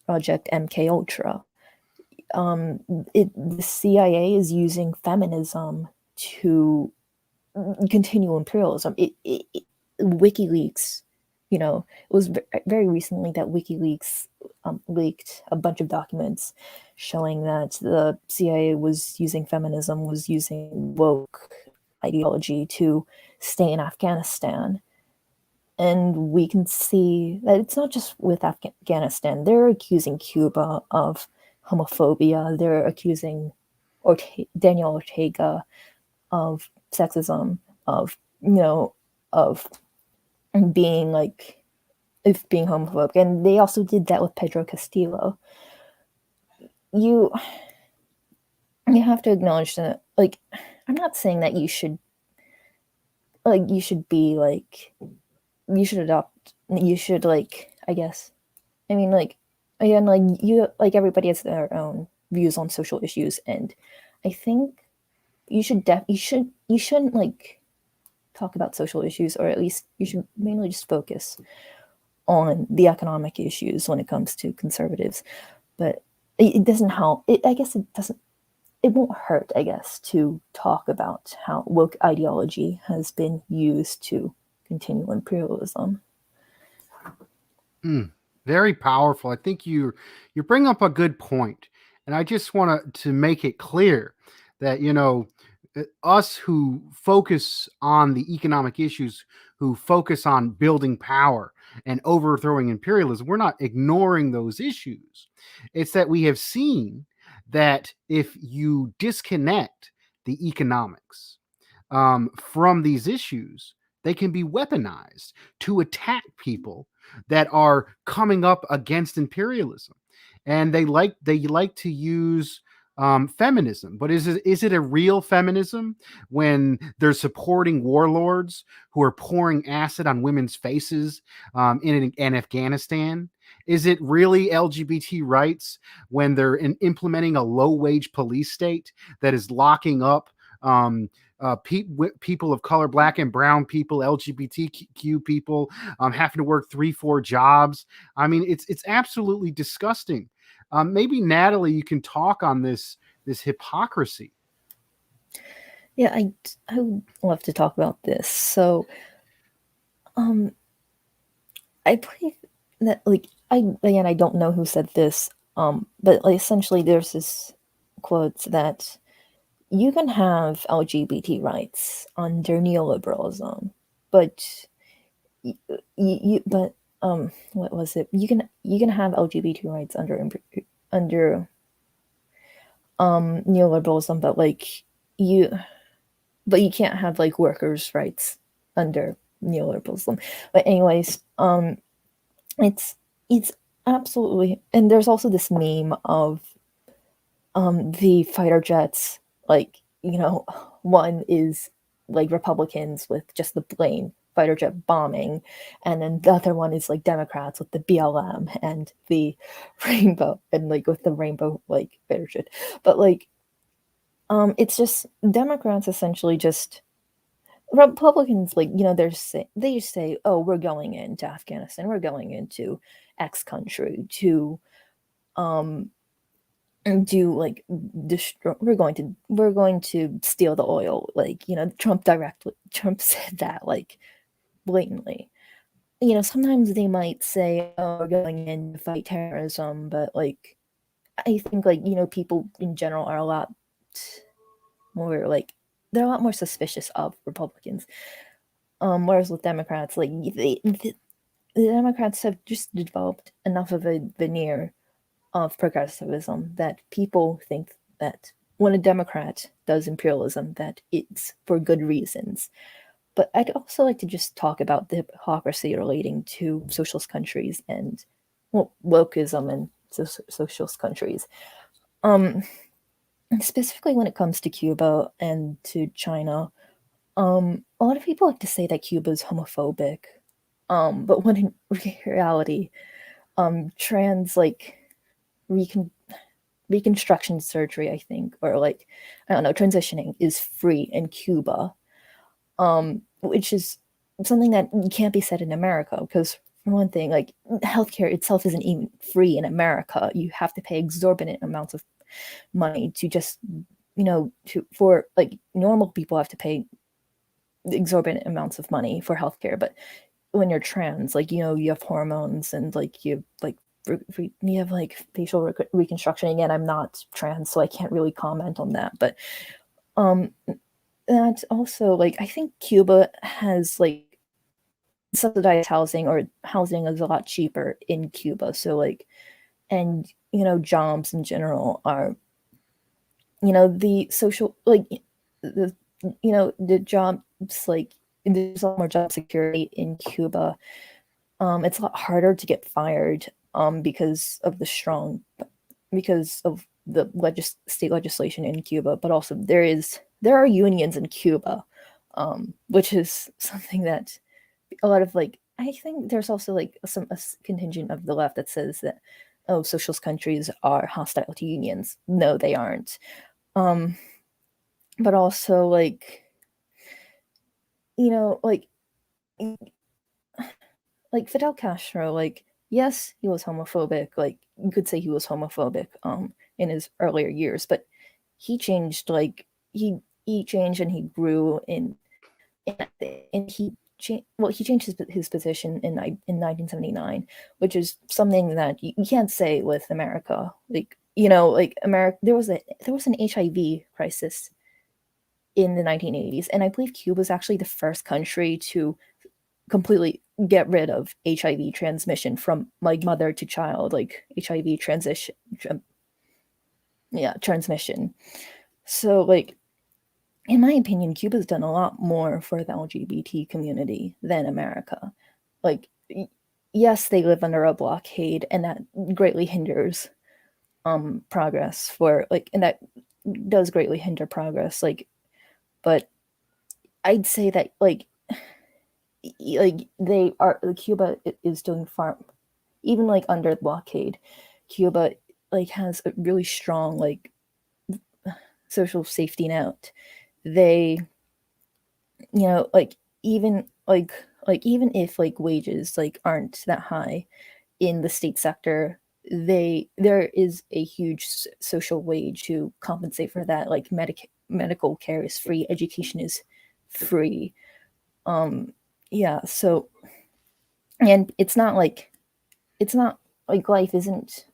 Project MK Ultra. The CIA is using feminism to continue imperialism. WikiLeaks, it was very recently that WikiLeaks leaked a bunch of documents showing that the CIA was using feminism, was using woke ideology to stay in Afghanistan. And we can see that it's not just with Afghanistan. They're accusing Cuba of homophobia. They're accusing Daniel Ortega of sexism, of of being being homophobic, and they also did that with Pedro Castillo. You have to acknowledge that. Like, I'm not saying that you should be like you should adopt. You should I guess. I mean, again, everybody has their own views on social issues, and I think you shouldn't talk about social issues, or at least you should mainly just focus on the economic issues when it comes to conservatives. But it doesn't help. I guess it doesn't. It won't hurt, I guess, to talk about how woke ideology has been used to continue imperialism. Very powerful. I think you bring up a good point, and I just want to make it clear that us who focus on the economic issues, who focus on building power and overthrowing imperialism, we're not ignoring those issues. It's that we have seen that if you disconnect the economics from these issues, they can be weaponized to attack people that are coming up against imperialism, and they like to use feminism. But is it a real feminism when they're supporting warlords who are pouring acid on women's faces in Afghanistan? Is it really LGBT rights when they're implementing a low-wage police state that is locking up people of color, black and brown people, LGBTQ people, having to work 3-4 jobs? I mean, it's absolutely disgusting. Maybe Natalie, you can talk on this hypocrisy. Yeah, I would love to talk about this. So, I believe that I don't know who said this, but essentially there's this quote that you can have LGBT rights under neoliberalism, but what was it? You can have LGBT rights under neoliberalism, but you can't have workers' rights under neoliberalism. But anyways, it's absolutely. And there's also this meme of the fighter jets, one is Republicans with just the plain fighter jet bombing, and then the other one is Democrats with the BLM and the rainbow, and with the rainbow fighter jet. But it's just Democrats essentially just Republicans they just say, oh, we're going into Afghanistan, we're going into X country to do destroy, we're going to steal the oil. Trump said that blatantly. Sometimes they might say, oh, we're going in to fight terrorism, but I think people in general are a lot more they're a lot more suspicious of Republicans. Whereas with Democrats, like the Democrats have just developed enough of a veneer of progressivism that people think that when a Democrat does imperialism, that it's for good reasons. But I'd also like to just talk about the hypocrisy relating to socialist countries and wokeism in socialist countries. Specifically when it comes to Cuba and to China, a lot of people like to say that Cuba is homophobic, but when in reality, trans reconstruction surgery, I think, or I don't know, transitioning is free in Cuba, which is something that can't be said in America because, for one thing, healthcare itself isn't even free in America. You have to pay exorbitant amounts of money to just, for normal people have to pay exorbitant amounts of money for healthcare, but when you're trans, you have hormones and you have facial reconstruction. Again, I'm not trans, so I can't really comment on that, but that's also I think Cuba has subsidized housing, or housing is a lot cheaper in Cuba, so and jobs in general are the social the the jobs there's a lot more job security in Cuba. It's a lot harder to get fired because of the state legislation in Cuba, but also there are unions in Cuba, which is something that a lot of I think there's also a contingent of the left that says that, oh, socialist countries are hostile to unions. No, they aren't. But also Fidel Castro, yes, he was homophobic. You could say he was homophobic in his earlier years, but he changed. He changed and he grew and he changed his position in 1979, which is something that you can't say with America. America, there was an HIV crisis in the 1980s, and I believe Cuba was actually the first country to completely get rid of HIV transmission from mother to child, HIV transmission. So in my opinion, Cuba's done a lot more for the LGBT community than America. Yes, they live under a blockade, and that greatly hinders progress and that does greatly hinder progress. But I'd say that Cuba is doing far, even under the blockade. Cuba has a really strong social safety net. They even if wages aren't that high in the state sector, there is a huge social wage to compensate for that. Medical care is free, education is free. So, and it's not life isn't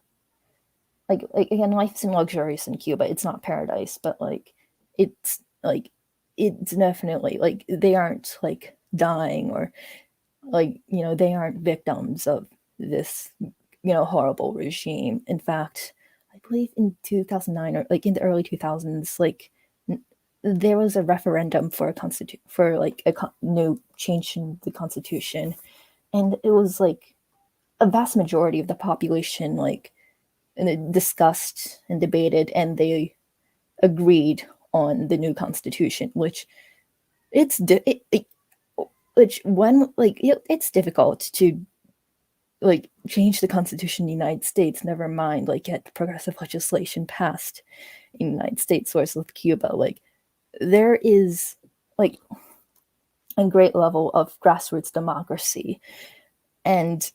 again, life isn't luxurious in Cuba. It's not paradise, but it's it's definitely they aren't dying, or they aren't victims of this horrible regime. In fact, I believe in 2009, or in the early 2000s, there was a referendum for a new change in the constitution, and it was a vast majority of the population and it discussed and debated, and they agreed on the new constitution, which it's difficult to change the constitution in the United States, never mind get progressive legislation passed in the United States. Whereas with Cuba, there is a great level of grassroots democracy, and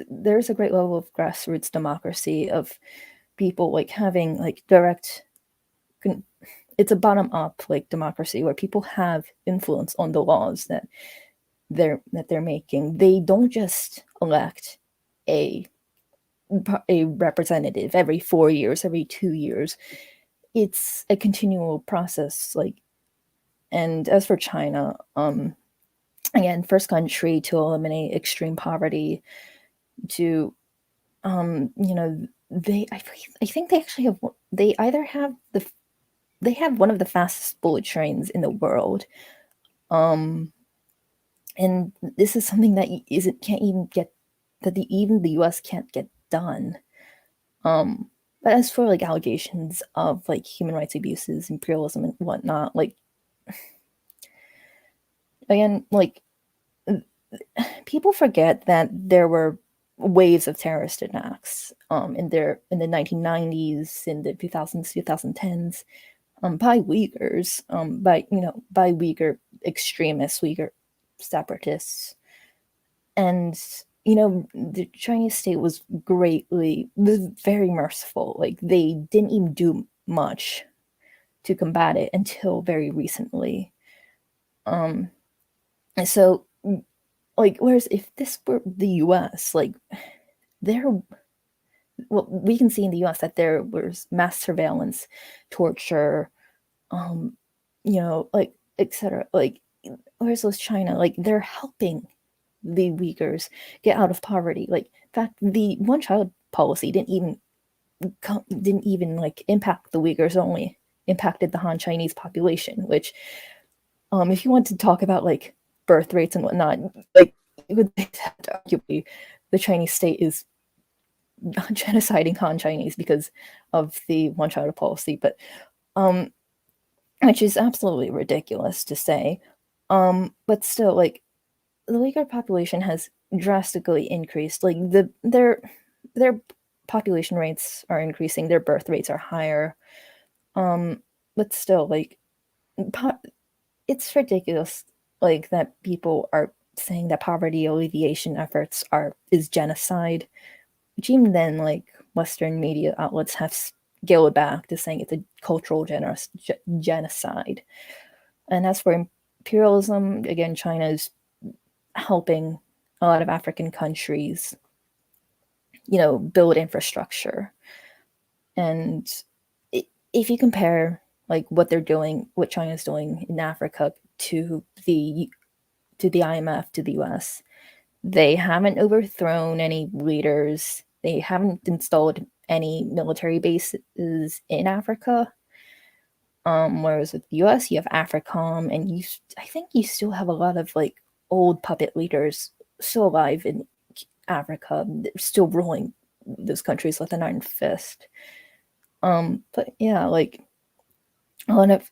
there's a great level of grassroots democracy of people having direct it's a bottom up democracy where people have influence on the laws that they're making. They don't just elect a a representative every 4 years, every 2 years. It's a continual process. And as for China, again, first country to eliminate extreme poverty, to I think they actually have, they either have they have one of the fastest bullet trains in the world. And this is something that can't even get, that even the US can't get done. But as for allegations of human rights abuses, imperialism and whatnot, again, people forget that there were waves of terrorist attacks in the 1990s, in the 2000s, 2010s, by Uyghurs, by Uyghur extremists, Uyghur separatists. And the Chinese state was very merciful. They didn't even do much to combat it until very recently. So whereas if this were the US, we can see in the US that there was mass surveillance, torture, etc. Whereas with China, they're helping the Uyghurs get out of poverty. In fact, the one-child policy didn't even impact the Uyghurs, only impacted the Han Chinese population. Which, if you want to talk about birth rates and whatnot, you would have to arguably the Chinese state is genociding Han Chinese because of the one-child policy, but which is absolutely ridiculous to say. But still, the Uyghur population has drastically increased. Their population rates are increasing, their birth rates are higher. But still, it's ridiculous, that people are saying that poverty alleviation efforts is genocide, which even then, Western media outlets have scaled back to saying it's a cultural genocide. And as for imperialism, again, China's helping a lot of African countries, build infrastructure. And if you compare what they're doing, what China's doing in Africa to the IMF, to the US, they haven't overthrown any leaders. They haven't installed any military bases in Africa. Whereas with the US, you have AFRICOM, and I think you still have a lot of old puppet leaders still alive in Africa, still ruling those countries with an iron fist. But yeah, a lot of,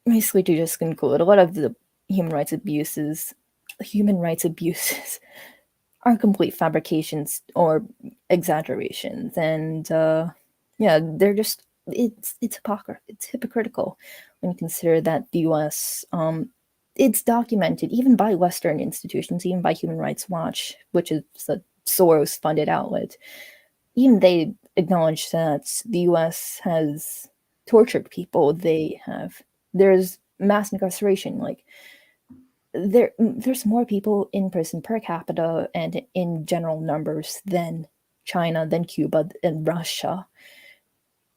basically, to just conclude, a lot of the human rights abuses are complete fabrications or exaggerations, and they're just it's hypocritical when you consider that the US, it's documented even by Western institutions, even by Human Rights Watch, which is a Soros-funded outlet. Even they acknowledge that the US has tortured people. There's mass incarceration. There's more people in prison per capita and in general numbers than China, than Cuba, and Russia.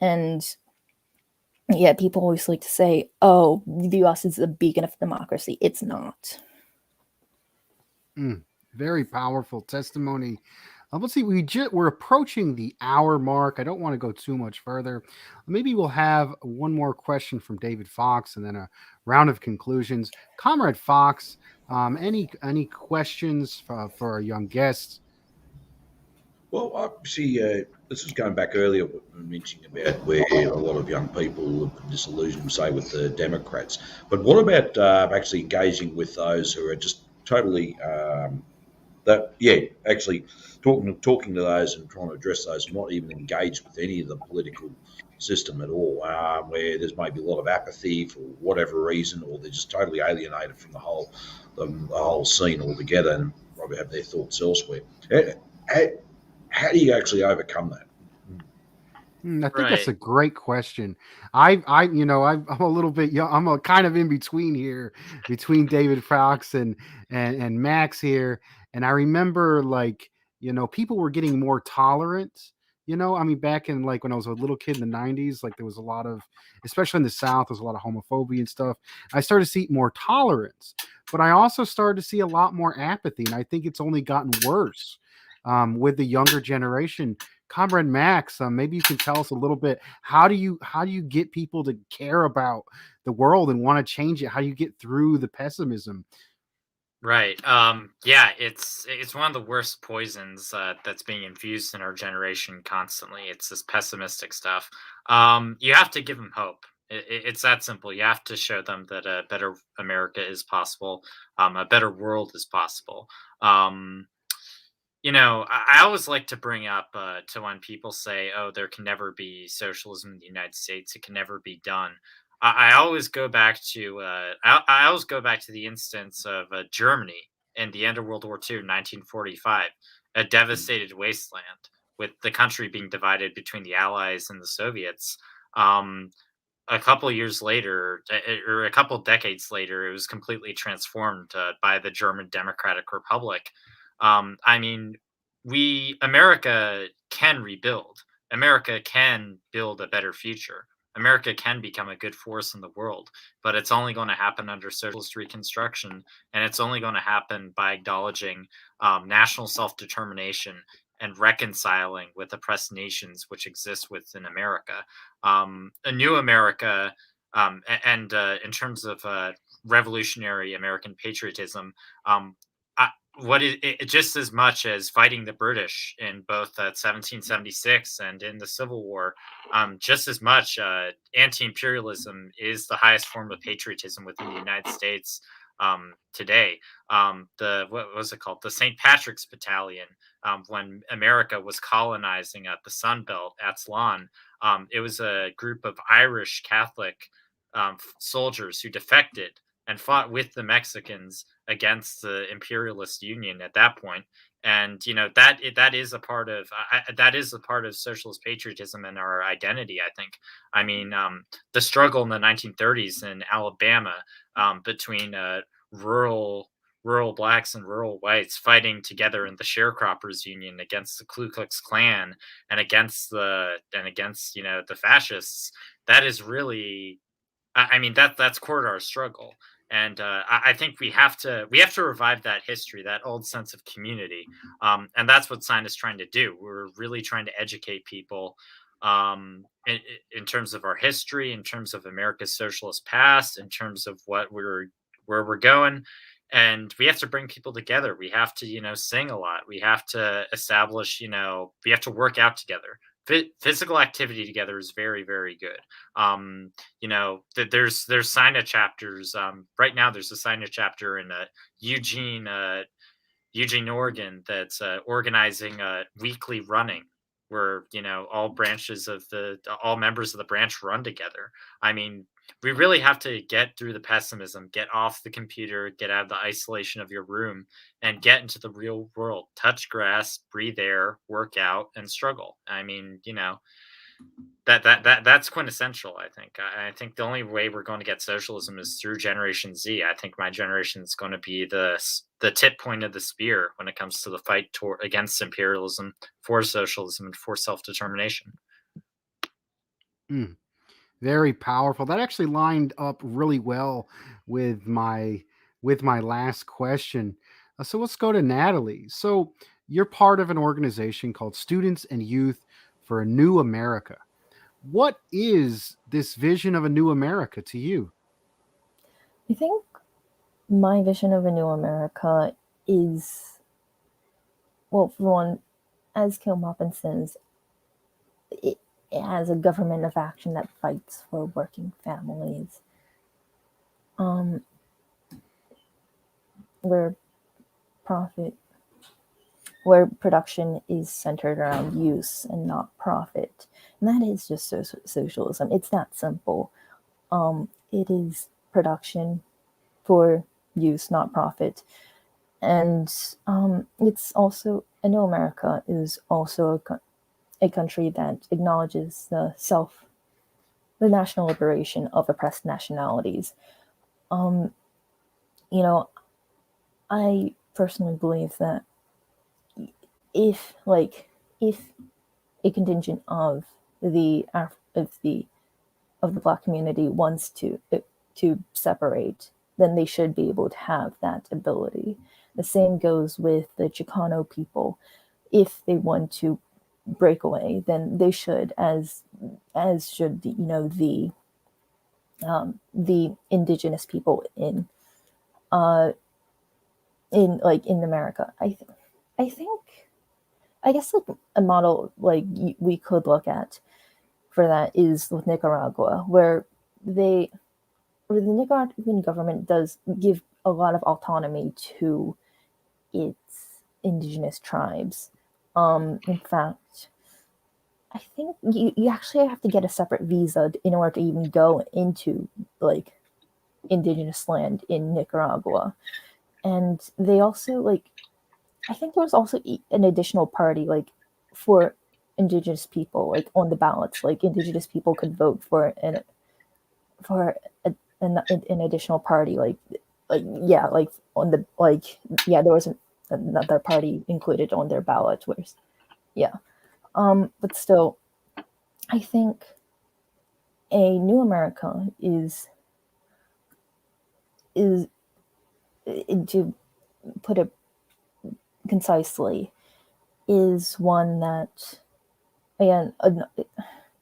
And yeah, people always like to say, oh, the US is a beacon of democracy. It's not. Very powerful testimony. Let's see, we're approaching the hour mark. I don't want to go too much further. Maybe we'll have one more question from David Fox and then a round of conclusions. Comrade Fox, any questions for our young guests? Well, obviously, this was going back earlier, mentioning about where a lot of young people are disillusioned, say, with the Democrats. But what about actually engaging with those who are just totally actually talking to those and trying to address those, not even engaged with any of the political system at all, where there's maybe a lot of apathy for whatever reason, or they're just totally alienated from the whole scene altogether and probably have their thoughts elsewhere. How do you actually overcome that? I think that's a great question. I'm a little bit young. I'm a kind of in between here, between David Fox and Max here. And I remember people were getting more tolerant. I mean, back in like when I was a little kid in the 90s, like there was a lot of, especially in the South, there's a lot of homophobia and stuff. I started to see more tolerance, but I also started to see a lot more apathy. And I think it's only gotten worse with the younger generation. Comrade Max, maybe you can tell us a little bit. How do you get people to care about the world and want to change it? How do you get through the pessimism? Right. Yeah, it's one of the worst poisons that's being infused in our generation constantly. It's this pessimistic stuff. You have to give them hope. It's that simple. You have to show them that a better America is possible. A better world is possible. Um, I always like to bring up to when people say, "Oh, there can never be socialism in the United States. It can never be done." I always go back to I always go back to the instance of Germany in the end of World War II, 1945, a devastated wasteland with the country being divided between the Allies and the Soviets. Um, a couple years later, or a couple decades later, it was completely transformed by the German Democratic Republic. I mean, America can rebuild. America can build a better future. America can become a good force in the world, but it's only going to happen under socialist reconstruction, and it's only going to happen by acknowledging national self determination and reconciling with oppressed nations which exist within America. A new America, and in terms of revolutionary American patriotism, um, what it just as much as fighting the British in both 1776 and in the Civil War, just as much anti-imperialism is the highest form of patriotism within the United States today. The what was it called? The St. Patrick's Battalion. When America was colonizing the Sun Belt at Ceylon, it was a group of Irish Catholic soldiers who defected and fought with the Mexicans against the imperialist union at that point. And that is a part of socialist patriotism and our identity. I think. I mean, the struggle in the 1930s in Alabama between rural blacks and rural whites fighting together in the sharecroppers union against the Ku Klux Klan and against the fascists. That is really, I mean, that's core to our struggle. And I think we have to revive that history, that old sense of community, and that's what Sign is trying to do. We're really trying to educate people in terms of our history, in terms of America's socialist past, in terms of where we're going, and we have to bring people together. We have to sing a lot. We have to establish we have to work out together. Physical activity together is very, very good. There's SINA chapters. Right now, there's a SINA chapter in Eugene, Oregon, that's organizing weekly running, where all members of the branch run together. I mean, we really have to get through the pessimism, get off the computer, get out of the isolation of your room, and get into the real world. Touch grass, breathe air, work out, and struggle. I mean, that's quintessential. I think the only way we're going to get socialism is through Generation Z. I think my generation is going to be the tip point of the spear when it comes to the fight against imperialism, for socialism, and for self-determination. Very powerful. That actually lined up really well with my last question. So let's go to Natalie. So you're part of an organization called Students and Youth for a New America. What is this vision of a new America to you? I think my vision of a new America is, well, for one, as Kim Hoppin says, it has a government of action that fights for working families, where production is centered around use and not profit. And that is just socialism. It's that simple. It is production for use, not profit. And it's also, a new America is also a country that acknowledges the national liberation of oppressed nationalities. I personally believe that if a contingent of the Black community wants to separate, then they should be able to have that ability. The same goes with the Chicano people. If they want to break away, then they should, as should the indigenous people in America. I think I guess like a model like we could look at for that is with Nicaragua, where the Nicaraguan government does give a lot of autonomy to its indigenous tribes. In fact, I think you actually have to get a separate visa in order to even go into like indigenous land in Nicaragua. And they also I think there was also an additional party for indigenous people on the ballots. Indigenous people could vote for an additional party there was another party included on their ballot, but still I think a new America is to put it concisely, is one that, again,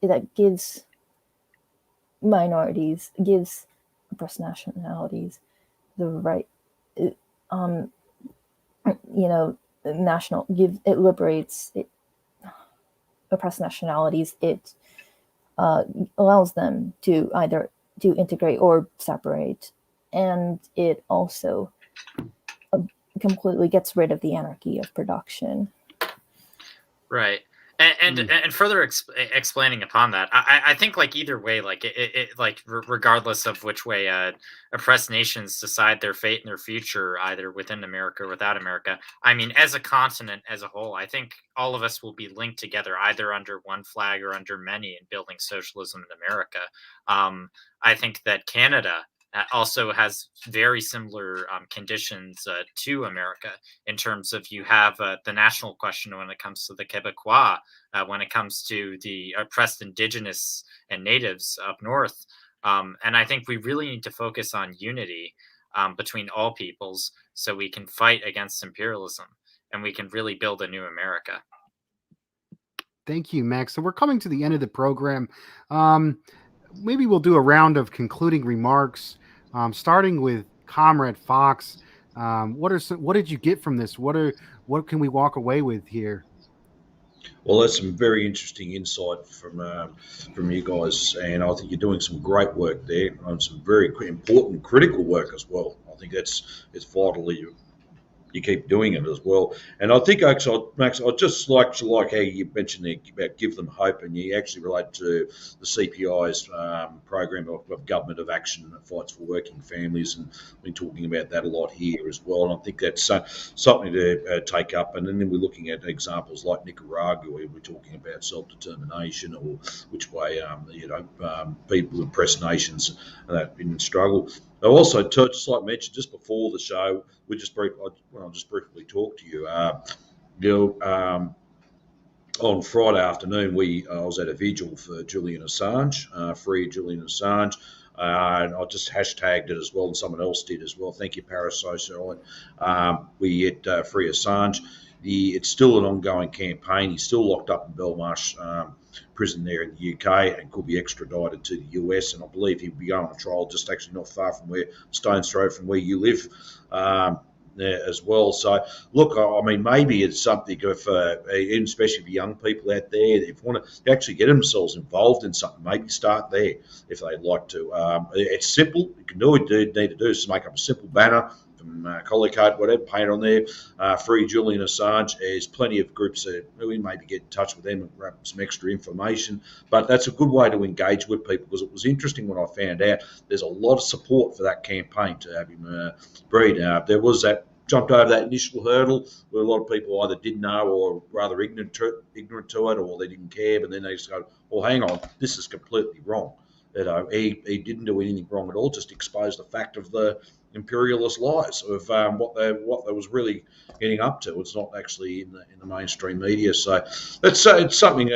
that gives minorities, gives oppressed nationalities the right, it liberates oppressed nationalities. It allows them to either integrate or separate, and it also completely gets rid of the anarchy of production. Right. And further explaining upon that, I think either way, regardless of which way oppressed nations decide their fate and their future, either within America or without America, I mean, as a continent as a whole, I think all of us will be linked together either under one flag or under many in building socialism in America. I think that Canada also has very similar conditions to America in terms of you have the national question when it comes to the Quebecois, when it comes to the oppressed Indigenous and Natives up north. And I think we really need to focus on unity between all peoples so we can fight against imperialism and we can really build a new America. Thank you, Max. So we're coming to the end of the program. Maybe we'll do a round of concluding remarks. Starting with Comrade Fox, what did you get from this? What can we walk away with here? Well, that's some very interesting insight from you guys, and I think you're doing some great work there, and some very important critical work as well. I think it's vital that you keep doing it as well. And I think, actually, Max, I'd just like how you mentioned there about give them hope, and you actually relate to the CPI's program of government of action that fights for working families, and we've been talking about that a lot here as well. And I think that's something to take up. And then we're looking at examples like Nicaragua, where we're talking about self-determination, or which way people in oppressed nations that in struggle. I also, just like I mentioned just before the show, I'll just briefly talk to you. On Friday afternoon, I was at a vigil for Julian Assange, free Julian Assange. And I just hashtagged it as well, and someone else did as well. Thank you, Parasocialite. We hit free Assange. It's still an ongoing campaign. He's still locked up in Belmarsh prison there in the UK and could be extradited to the US. And I believe he'll be going on trial just actually not far from stone's throw from where you live there as well. So, look, I mean, maybe it's something especially for young people out there, if they want to actually get themselves involved in something, maybe start there if they'd like to. It's simple. You can do what you need to do is make up a simple banner, Collicate, whatever, paint on there, free Julian Assange. There's plenty of groups that we maybe get in touch with them and grab some extra information. But that's a good way to engage with people, because it was interesting when I found out there's a lot of support for that campaign to have him freed. There was that jumped over that initial hurdle where a lot of people either didn't know or rather ignorant to it, or they didn't care, but then they just go, well, hang on, this is completely wrong. He didn't do anything wrong at all, just exposed the fact of the imperialist lies of what they was really getting up to. It's not actually in the mainstream media. So it's something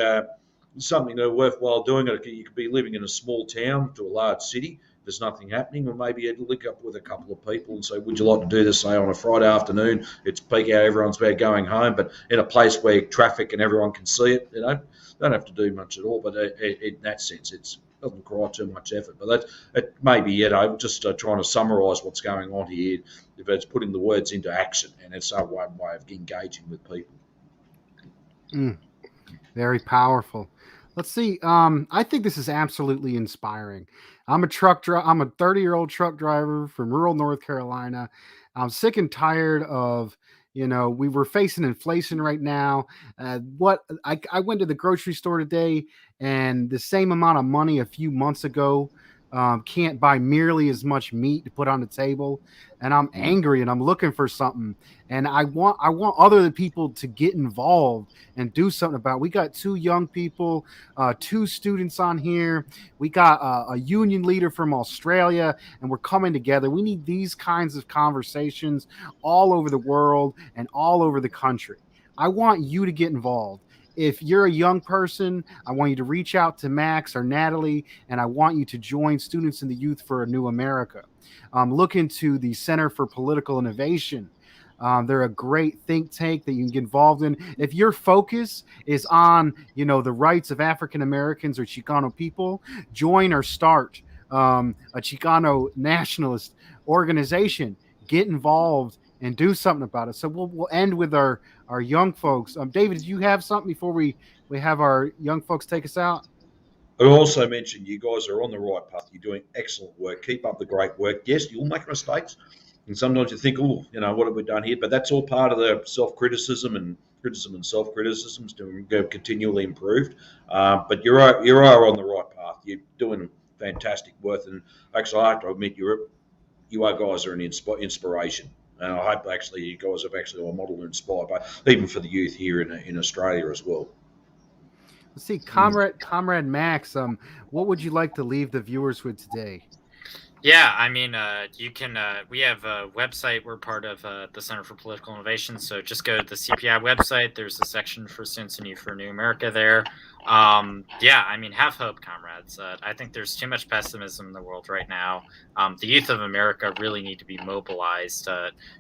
worthwhile doing. You could be living in a small town to a large city. There's nothing happening, or maybe you'd link up with a couple of people and say, would you like to do this, say, on a Friday afternoon? It's peak hour, everyone's about going home, but in a place where traffic and everyone can see it, don't have to do much at all. But in that sense, it doesn't require too much effort. But it may be, just trying to summarise what's going on here. If it's putting the words into action, and it's a one way of engaging with people. Very powerful. Let's see. I think this is absolutely inspiring. I'm a 30-year-old truck driver from rural North Carolina. I'm sick and tired of, we were facing inflation right now. I went to the grocery store today, and the same amount of money a few months ago can't buy nearly as much meat to put on the table. And I'm angry, and I'm looking for something. And I want other people to get involved and do something about it. We got 2 young people, 2 students on here. We got a union leader from Australia, and we're coming together. We need these kinds of conversations all over the world and all over the country. I want you to get involved. If you're a young person, I want you to reach out to Max or Natalie, and I want you to join Students in the Youth for a New America. Look into the Center for Political Innovation. They're a great think tank that you can get involved in. If your focus is on, the rights of African Americans or Chicano people, join or start a Chicano nationalist organization. Get involved and do something about it. So we'll end with our young folks. David, did you have something before we have our young folks take us out? I also mentioned you guys are on the right path. You're doing excellent work. Keep up the great work. Yes, you'll make mistakes. And sometimes you think, what have we done here? But that's all part of the self-criticism and self-criticisms to continually improved. But you are on the right path. You're doing fantastic work. And actually, I have to admit, you guys are an inspiration. And I hope actually you guys have actually a model to inspire, but even for the youth here in Australia as well. Let's see, Comrade Max, what would you like to leave the viewers with today? Yeah, I mean, you can. We have a website. We're part of the Center for Political Innovation. So just go to the CPI website. There's a section for Students in Youth for New America there. Yeah, I mean, have hope, comrades. I think there's too much pessimism in the world right now. The youth of America really need to be mobilized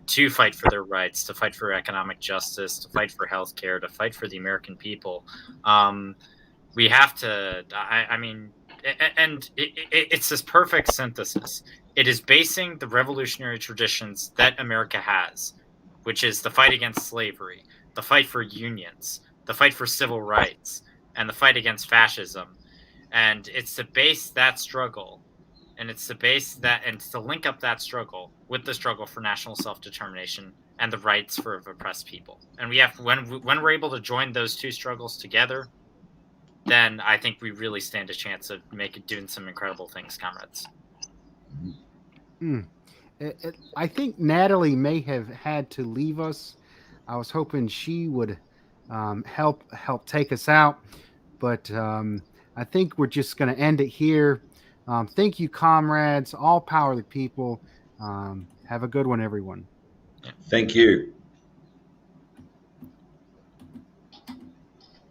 to fight for their rights, to fight for economic justice, to fight for healthcare, to fight for the American people. We have to. I mean. And it's this perfect synthesis. It is basing the revolutionary traditions that America has, which is the fight against slavery, the fight for unions, the fight for civil rights, and the fight against fascism. And it's to base that struggle, and it's to link up that struggle with the struggle for national self-determination and the rights for oppressed people. And we have when we're able to join those 2 struggles together, then I think we really stand a chance of doing some incredible things, comrades. I think Natalie may have had to leave us. I was hoping she would help take us out, but I think we're just going to end it here. Thank you, comrades. All power to the people. Have a good one, everyone. Thank you.